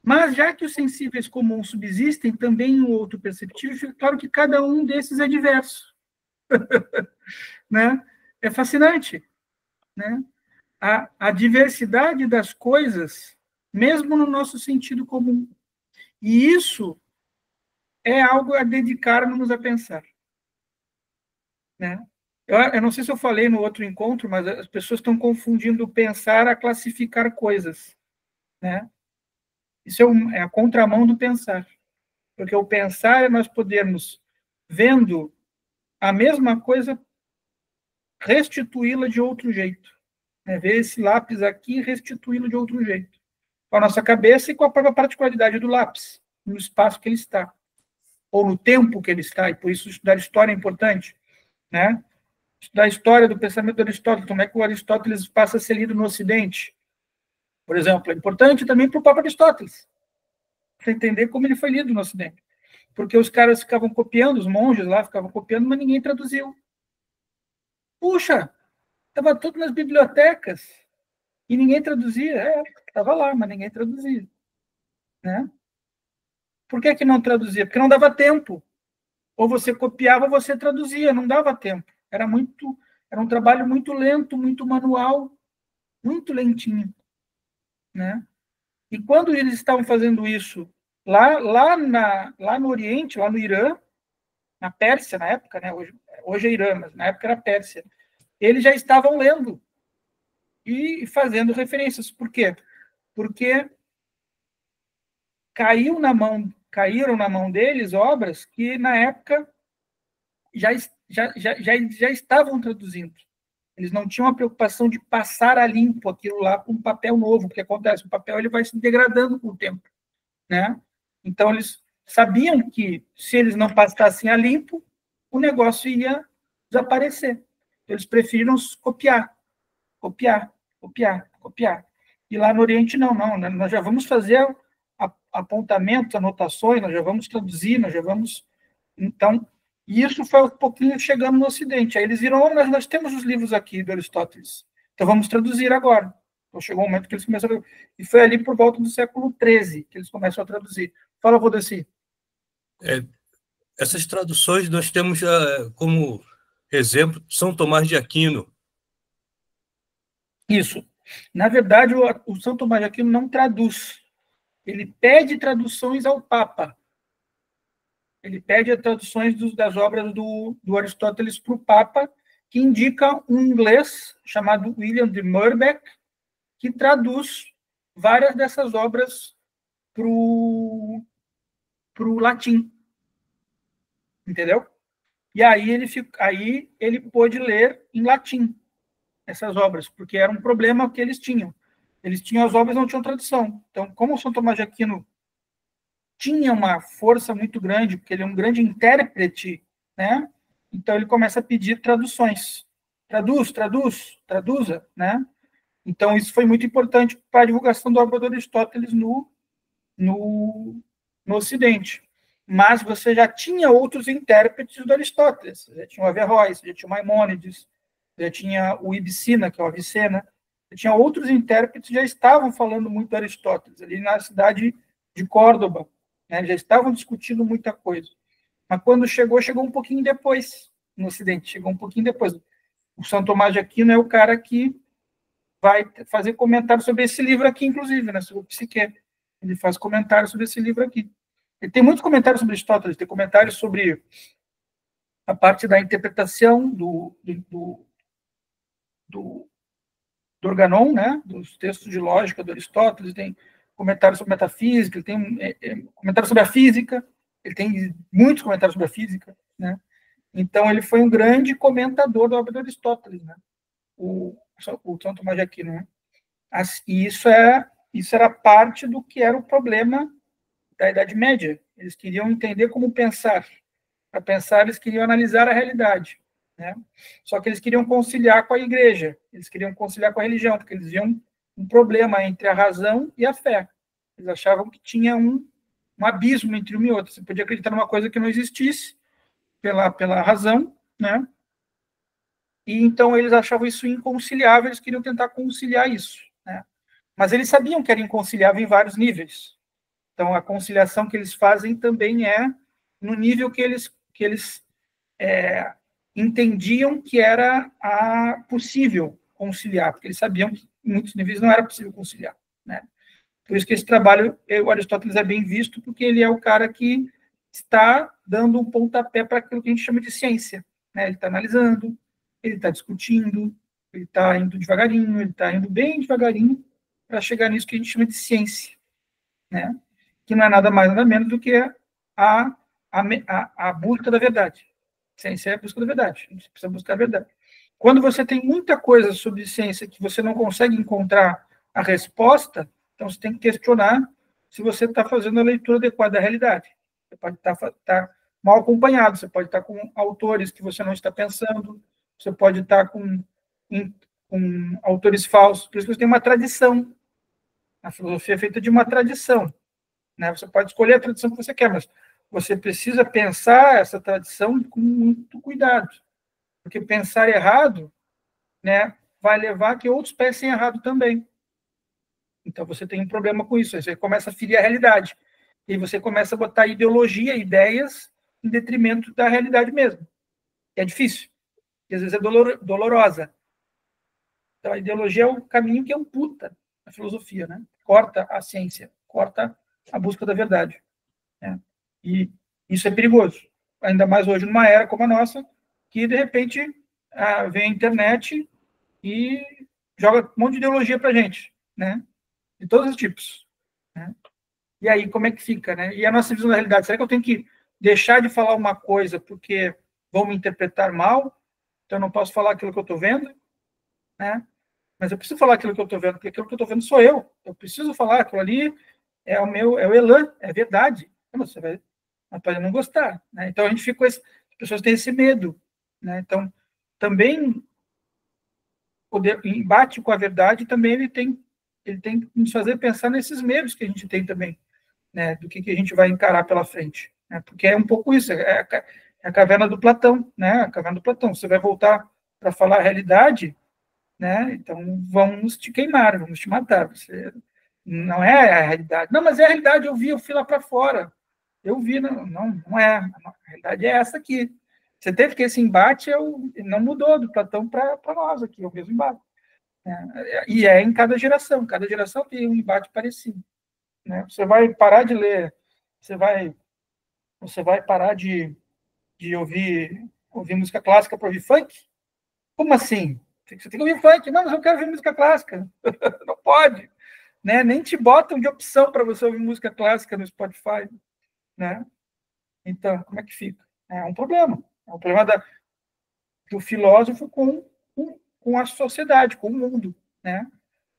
Mas, já que os sensíveis comuns subsistem, também um outro perceptível, fica claro que cada um desses é diverso. Né? É fascinante. Né? A diversidade das coisas, mesmo no nosso sentido comum. E isso é algo a dedicar-nos a pensar. Né? Eu não sei se eu falei no outro encontro, mas as pessoas estão confundindo pensar a classificar coisas. Né? Isso é a contramão do pensar. Porque o pensar é nós podermos, vendo a mesma coisa, restituí-la de outro jeito. Né? Ver esse lápis aqui e restituí-lo de outro jeito. Com a nossa cabeça e com a própria particularidade do lápis, no espaço que ele está. Ou no tempo que ele está. E por isso estudar história é importante. Né? Estudar a história do pensamento do Aristóteles. Como é que o Aristóteles passa a ser lido no Ocidente? Por exemplo, é importante também para o próprio Aristóteles, para entender como ele foi lido no Ocidente. Porque os caras ficavam copiando, os monges lá ficavam copiando, mas ninguém traduziu. Puxa, estava tudo nas bibliotecas e ninguém traduzia. Estava lá, mas ninguém traduzia. Né? Por que não traduzia? Porque não dava tempo. Ou você copiava ou você traduzia, não dava tempo. Era um trabalho muito lento, muito manual, muito lentinho. Né? E quando eles estavam fazendo isso lá no Oriente, lá no Irã, na Pérsia, na época, né? Hoje é Irã, mas na época era Pérsia, eles já estavam lendo e fazendo referências. Por quê? Porque caíram na mão deles obras que, na época, já estavam traduzindo. Eles não tinham a preocupação de passar a limpo aquilo lá com um papel novo, porque acontece, o papel ele vai se degradando com o tempo. Né? Então, eles sabiam que, se eles não passassem a limpo, o negócio ia desaparecer. Eles preferiram copiar. E lá no Oriente, não. Nós já vamos fazer apontamentos, anotações, nós já vamos traduzir, nós já vamos... Então, isso foi um pouquinho chegando no Ocidente. Aí eles viram, nós temos os livros aqui do Aristóteles, então vamos traduzir agora. Então chegou um momento que eles começaram, e foi ali por volta do século XIII que eles começam a traduzir. Fala, Valdeci. Essas traduções nós temos como exemplo São Tomás de Aquino. Isso. Na verdade, o São Tomás de Aquino não traduz. Ele pede traduções ao Papa. Ele pede as traduções das obras do Aristóteles para o Papa, que indica um inglês chamado William de Murbeck, que traduz várias dessas obras para o latim. Entendeu? E aí ele pôde ler em latim essas obras, porque era um problema que eles tinham. Eles tinham as obras, não tinham tradução. Então, como o São Tomás de Aquino tinha uma força muito grande, porque ele é um grande intérprete, né? Então ele começa a pedir traduções. Traduza, né? Então isso foi muito importante para a divulgação da obra do Aristóteles no Ocidente. Mas você já tinha outros intérpretes do Aristóteles. Você já tinha o Averroes, você já tinha o Maimônides, você já tinha o Ibicina, que é o Avicena. Você tinha outros intérpretes que já estavam falando muito do Aristóteles, ali na cidade de Córdoba. Né? Já estavam discutindo muita coisa. Mas quando chegou um pouquinho depois no Ocidente. Chegou um pouquinho depois. O São Tomás de Aquino é o cara que vai fazer comentário sobre esse livro aqui, inclusive, né? Sobre o Psique. Ele faz comentário sobre esse livro aqui. Ele tem muitos comentários sobre Aristóteles, tem comentários sobre a parte da interpretação do Organon, né? Dos textos de lógica do Aristóteles, tem comentários sobre metafísica, ele tem comentários sobre a física, ele tem muitos comentários sobre a física, né? Então, ele foi um grande comentador da obra do Aristóteles, né? O São Tomás de Aquino, né? E isso era parte do que era o problema da Idade Média. Eles queriam entender como pensar. Para pensar, eles queriam analisar a realidade, né? Só que eles queriam conciliar com a igreja, eles queriam conciliar com a religião, porque eles viam um problema entre a razão e a fé. Eles achavam que tinha um abismo entre uma e outra. Você podia acreditar numa coisa que não existisse pela razão, né? E então eles achavam isso inconciliável, eles queriam tentar conciliar isso, né? Mas eles sabiam que era inconciliável em vários níveis. Então a conciliação que eles fazem também é no nível que eles entendiam que era possível conciliar, porque eles sabiam que em muitos níveis não era possível conciliar, né? Por isso que esse trabalho, o Aristóteles é bem visto, porque ele é o cara que está dando um pontapé para aquilo que a gente chama de ciência, né? Ele está analisando, ele está discutindo, ele está indo devagarinho, ele está indo bem devagarinho para chegar nisso que a gente chama de ciência, né? Que não é nada mais, nada menos do que a busca da verdade. Ciência é a busca da verdade. A gente precisa buscar a verdade. Quando você tem muita coisa sobre ciência que você não consegue encontrar a resposta, então você tem que questionar se você está fazendo a leitura adequada da realidade. Você pode estar mal acompanhado, você pode estar com autores que você não está pensando, você pode estar com autores falsos. Por isso que você tem uma tradição. A filosofia é feita de uma tradição, né? Você pode escolher a tradição que você quer, mas você precisa pensar essa tradição com muito cuidado, porque pensar errado, né, vai levar a que outros pensem errado também. Então você tem um problema com isso, aí você começa a ferir a realidade, e você começa a botar ideologia, ideias, em detrimento da realidade mesmo. É difícil, e às vezes é dolorosa. Então a ideologia é o caminho que amputa a filosofia, né? Corta a ciência, corta a busca da verdade, né? E isso é perigoso, ainda mais hoje numa era como a nossa, que de repente vem a internet e joga um monte de ideologia para a gente, né? De todos os tipos, né? E aí como é que fica, né? E a nossa visão da realidade, será que eu tenho que deixar de falar uma coisa porque vão me interpretar mal? Então eu não posso falar aquilo que eu estou vendo, né? Mas eu preciso falar aquilo que eu estou vendo, porque aquilo que eu estou vendo sou eu. Eu preciso falar, aquilo ali é o elan, é verdade. Você vai pode não gostar, né? Então a gente fica as pessoas têm esse medo, né? Então também o embate com a verdade também ele tem que nos fazer pensar nesses medos que a gente tem também, né? Do que a gente vai encarar pela frente, né? Porque é um pouco isso, é a caverna do Platão, né? A caverna do Platão. Você vai voltar para falar a realidade, né? Então, vamos te queimar, vamos te matar. Você não é a realidade. Não, mas é a realidade, eu fui lá para fora. Eu vi, não é. A realidade é essa aqui. Você teve que esse embate não mudou do Platão para nós aqui, é o mesmo embate. E é em cada geração tem um embate parecido. Né? Você vai parar de ler, você vai parar de ouvir música clássica para ouvir funk? Como assim? Você tem que ouvir funk. Não, mas eu quero ouvir música clássica. Não pode. Né? Nem te botam de opção para você ouvir música clássica no Spotify. Né? Então, como é que fica? É um problema. É um problema do filósofo com a sociedade, com o mundo. Né?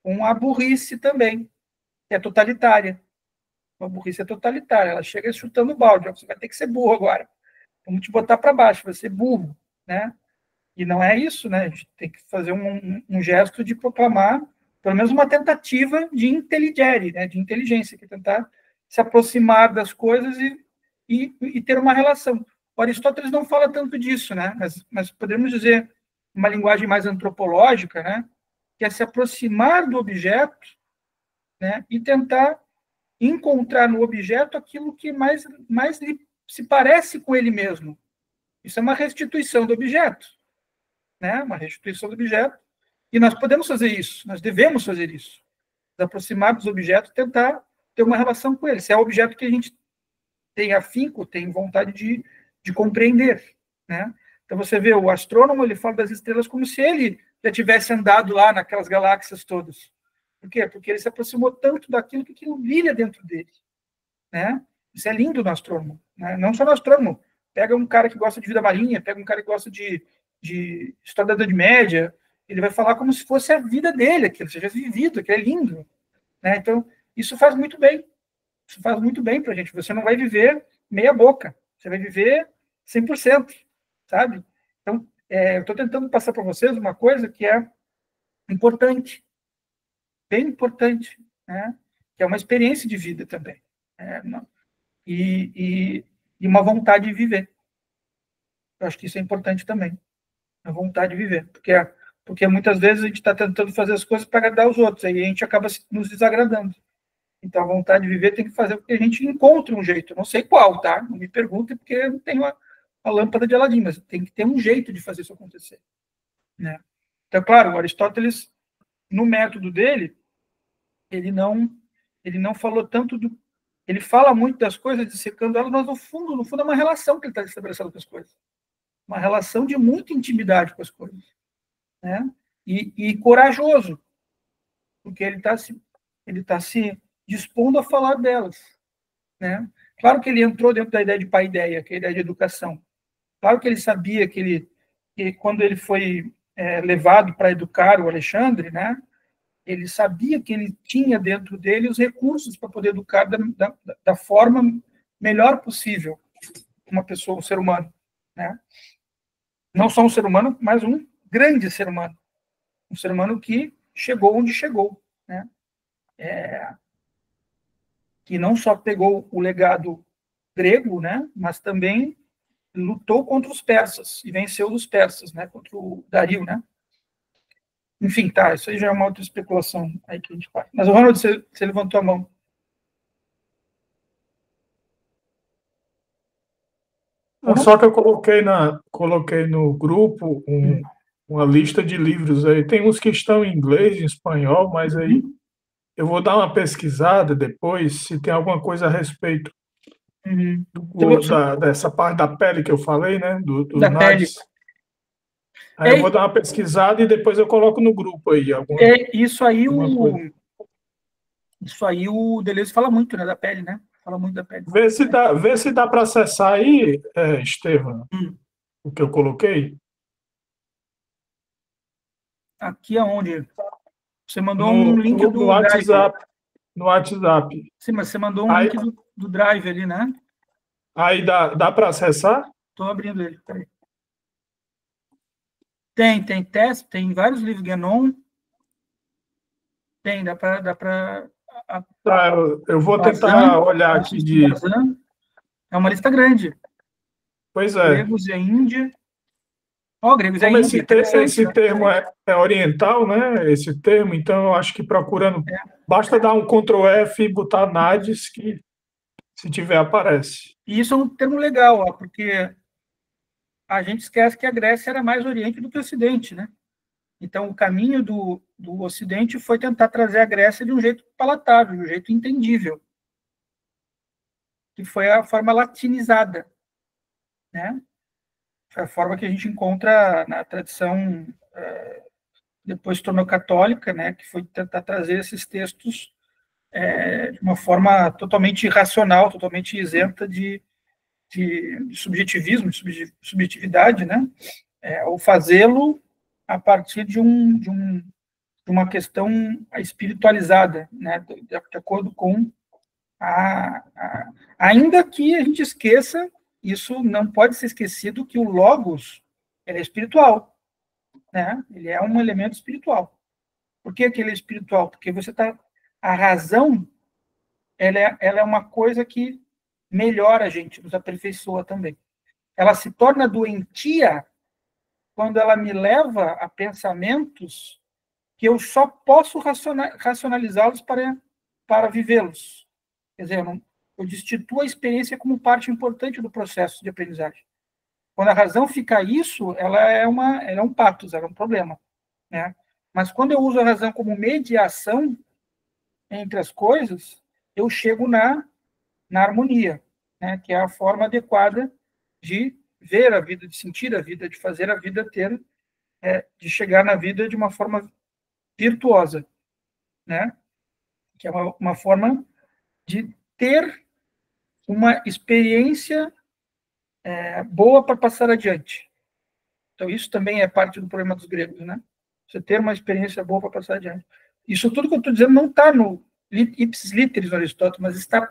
Com a burrice também, que é totalitária. A burrice é totalitária. Ela chega chutando o balde. Você vai ter que ser burro agora. Vamos te botar para baixo, vai ser burro. Né? E não é isso, né? A gente tem que fazer um gesto de proclamar, pelo menos uma tentativa de inteligere, né? De inteligência, que é tentar se aproximar das coisas e ter uma relação. O Aristóteles não fala tanto disso, né? Mas podemos dizer uma linguagem mais antropológica, né? Que é se aproximar do objeto, né? E tentar encontrar no objeto aquilo que mais se parece com ele mesmo. Isso é uma restituição do objeto. Né? Uma restituição do objeto, e nós podemos fazer isso, nós devemos fazer isso, nos aproximar dos objetos, tentar ter uma relação com eles, se é o objeto que a gente tem afinco, tem vontade de compreender. Né? Então você vê, o astrônomo, ele fala das estrelas como se ele já tivesse andado lá naquelas galáxias todas. Por quê? Porque ele se aproximou tanto daquilo que aquilo brilha dentro dele. Né? Isso é lindo no astrônomo. Né? Não só no astrônomo. Pega um cara que gosta de vida marinha, pega um cara que gosta de história da Idade Média, ele vai falar como se fosse a vida dele, aquilo seja vivido, que é lindo. Né? Então, isso faz muito bem. Isso faz muito bem para a gente. Você não vai viver meia boca, você vai viver 100%, sabe? Então, eu estou tentando passar para vocês uma coisa que é importante, bem importante, né? Que é uma experiência de vida também. E uma vontade de viver. Eu acho que isso é importante também. A vontade de viver. Porque muitas vezes a gente está tentando fazer as coisas para agradar os outros, aí a gente acaba nos desagradando. Então, a vontade de viver tem que fazer com que a gente encontre um jeito. Não sei qual, tá? Não me perguntem, porque eu não tenho a lâmpada de Aladim, mas tem que ter um jeito de fazer isso acontecer. Né? Então, claro, o Aristóteles, no método dele, ele não falou tanto do... Ele fala muito das coisas, dissecando elas, mas no fundo é uma relação que ele está estabelecendo com as coisas. Uma relação de muita intimidade com as coisas. Né? E corajoso, porque ele está se dispondo a falar delas. Né? Claro que ele entrou dentro da ideia de paideia, que é a ideia de educação. Claro que ele sabia que quando ele foi levado para educar o Alexandre, né, ele sabia que ele tinha dentro dele os recursos para poder educar da forma melhor possível uma pessoa, um ser humano. Né? Não só um ser humano, mas um grande ser humano. Um ser humano que chegou onde chegou. Né? Que não só pegou o legado grego, né, mas também lutou contra os persas e venceu os persas, né, contra o Dario, né? Enfim, tá, isso aí já é uma outra especulação aí que a gente faz. Mas o Ronald, você levantou a mão. Só que eu coloquei no grupo uma lista de livros aí. Tem uns que estão em inglês, em espanhol, mas aí eu vou dar uma pesquisada depois se tem alguma coisa a respeito dessa parte da pele que eu falei, né? Do da pele. Aí eu vou dar uma pesquisada e depois eu coloco no grupo aí. Isso aí o Deleuze fala muito, né? Da pele, né? Fala muito da pele. Vê se dá para acessar aí, Estevam, o que eu coloquei. Aqui aonde? Você mandou um link no WhatsApp. No WhatsApp. Sim, mas você mandou um link do Drive ali, né? Aí dá para acessar? Estou abrindo ele. Peraí. Tem teste, tem vários livros Guénon. Tem, dá para Tá, eu vou tentar olhar aqui de... É uma lista grande. Pois é. Gregos e a Índia. Gregos é Como Índia, interessante, esse termo é oriental, né? Esse termo, então eu acho que procurando, basta dar um Ctrl F e botar Nades, que se tiver aparece. E isso é um termo legal, ó, porque a gente esquece que a Grécia era mais Oriente do que Ocidente, né? Então, o caminho do Ocidente foi tentar trazer a Grécia de um jeito palatável, de um jeito entendível, que foi a forma latinizada, né? Foi a forma que a gente encontra na tradição, depois se tornou católica, né? Que foi tentar trazer esses textos de uma forma totalmente racional, totalmente isenta de subjetivismo, de subjetividade, né? Ou fazê-lo a partir de uma questão espiritualizada, né? De acordo com ainda que a gente esqueça, isso não pode ser esquecido, que o Logos ele é espiritual, né? Ele é um elemento espiritual. Por que ele é espiritual? Porque a razão, ela é uma coisa que melhora a gente, nos aperfeiçoa também. Ela se torna doentia quando ela me leva a pensamentos que eu só posso racionalizá-los para vivê-los. Quer dizer, eu destituo a experiência como parte importante do processo de aprendizagem. Quando a razão fica isso, ela é um patos, ela é um problema, né? Mas quando eu uso a razão como mediação entre as coisas, eu chego na harmonia, né? Que é a forma adequada de ver a vida, de sentir a vida, de fazer a vida ter, de chegar na vida de uma forma virtuosa, né? Que é uma forma de ter uma experiência boa para passar adiante. Então, isso também é parte do problema dos gregos, né? Você ter uma experiência boa para passar adiante. Isso tudo que eu estou dizendo não está no ipsis literis do Aristóteles, mas está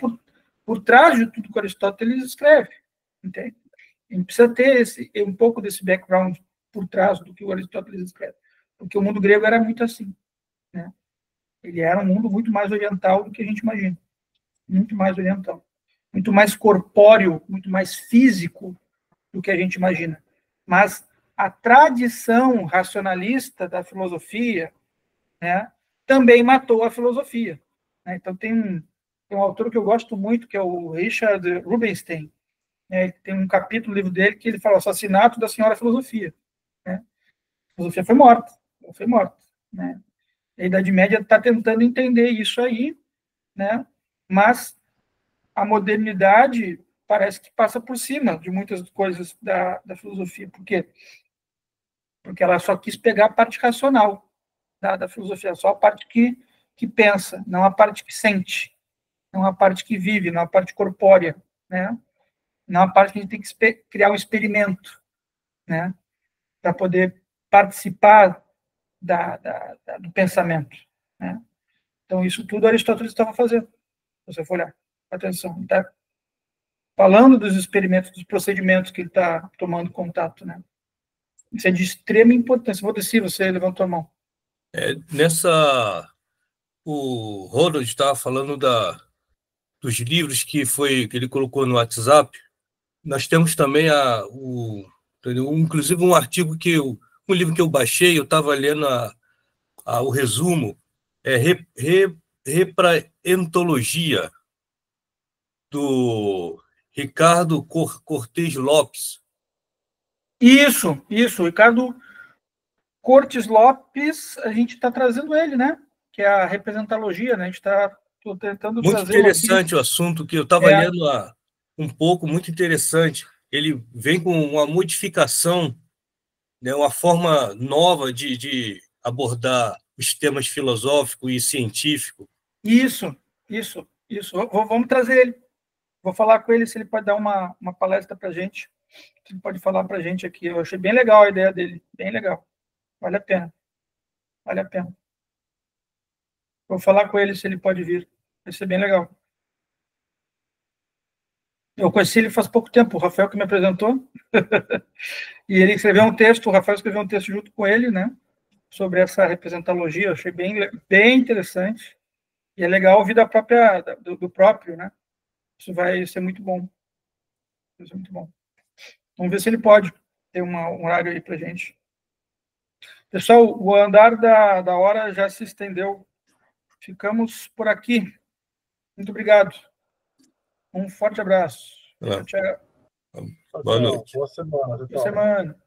por trás de tudo que Aristóteles escreve. Entende? A gente precisa ter um pouco desse background por trás do que o Aristóteles escreve. Porque o mundo grego era muito assim, né? Ele era um mundo muito mais oriental do que a gente imagina. Muito mais oriental. Muito mais corpóreo, muito mais físico do que a gente imagina. Mas a tradição racionalista da filosofia, né, também matou a filosofia. Né? Então, tem um autor que eu gosto muito, que é o Richard Rubinstein. Né? Tem um capítulo no livro dele que ele fala o assassinato da senhora filosofia. Né? A filosofia foi morta. Foi morta. Né? A Idade Média está tentando entender isso aí, né? Mas a modernidade parece que passa por cima de muitas coisas da filosofia. Por quê? Porque ela só quis pegar a parte racional da filosofia, só a parte que pensa, não a parte que sente, não a parte que vive, não a parte corpórea, né? Não a parte que a gente tem que criar um experimento, né? Para poder participar do pensamento, né? Então, isso tudo Aristóteles estava fazendo, se você for olhar. Atenção, tá falando dos experimentos, dos procedimentos que ele está tomando contato, né? Isso é de extrema importância. Vou descer, você levantou a mão. O Ronald estava falando dos livros que ele colocou no WhatsApp. Nós temos também inclusive um artigo um livro que eu baixei, eu estava lendo o resumo, Repraentologia, do Ricardo Cortez Lopes. Isso, Ricardo Cortes Lopes, a gente está trazendo ele, né? Que é a representologia, né? A gente está tentando muito trazer interessante o assunto, que eu estava lendo um pouco, muito interessante. Ele vem com uma modificação, né, uma forma nova de abordar os temas filosófico e científico. Isso. Vamos trazer ele. Vou falar com ele se ele pode dar uma palestra para a gente. Ele pode falar para a gente aqui. Eu achei bem legal a ideia dele. Bem legal. Vale a pena. Vou falar com ele se ele pode vir. Vai ser bem legal. Eu conheci ele faz pouco tempo, o Rafael que me apresentou. E ele escreveu um texto, o Rafael escreveu um texto junto com ele, né? Sobre essa representologia. Eu achei bem interessante. E é legal ouvir do próprio, né? Isso vai ser muito bom. Vai ser muito bom. Vamos ver se ele pode. ter um horário aí para gente. Pessoal, o andar da hora já se estendeu. Ficamos por aqui. Muito obrigado. Um forte abraço. Ah. Tchau. Boa noite. Boa semana. Boa semana.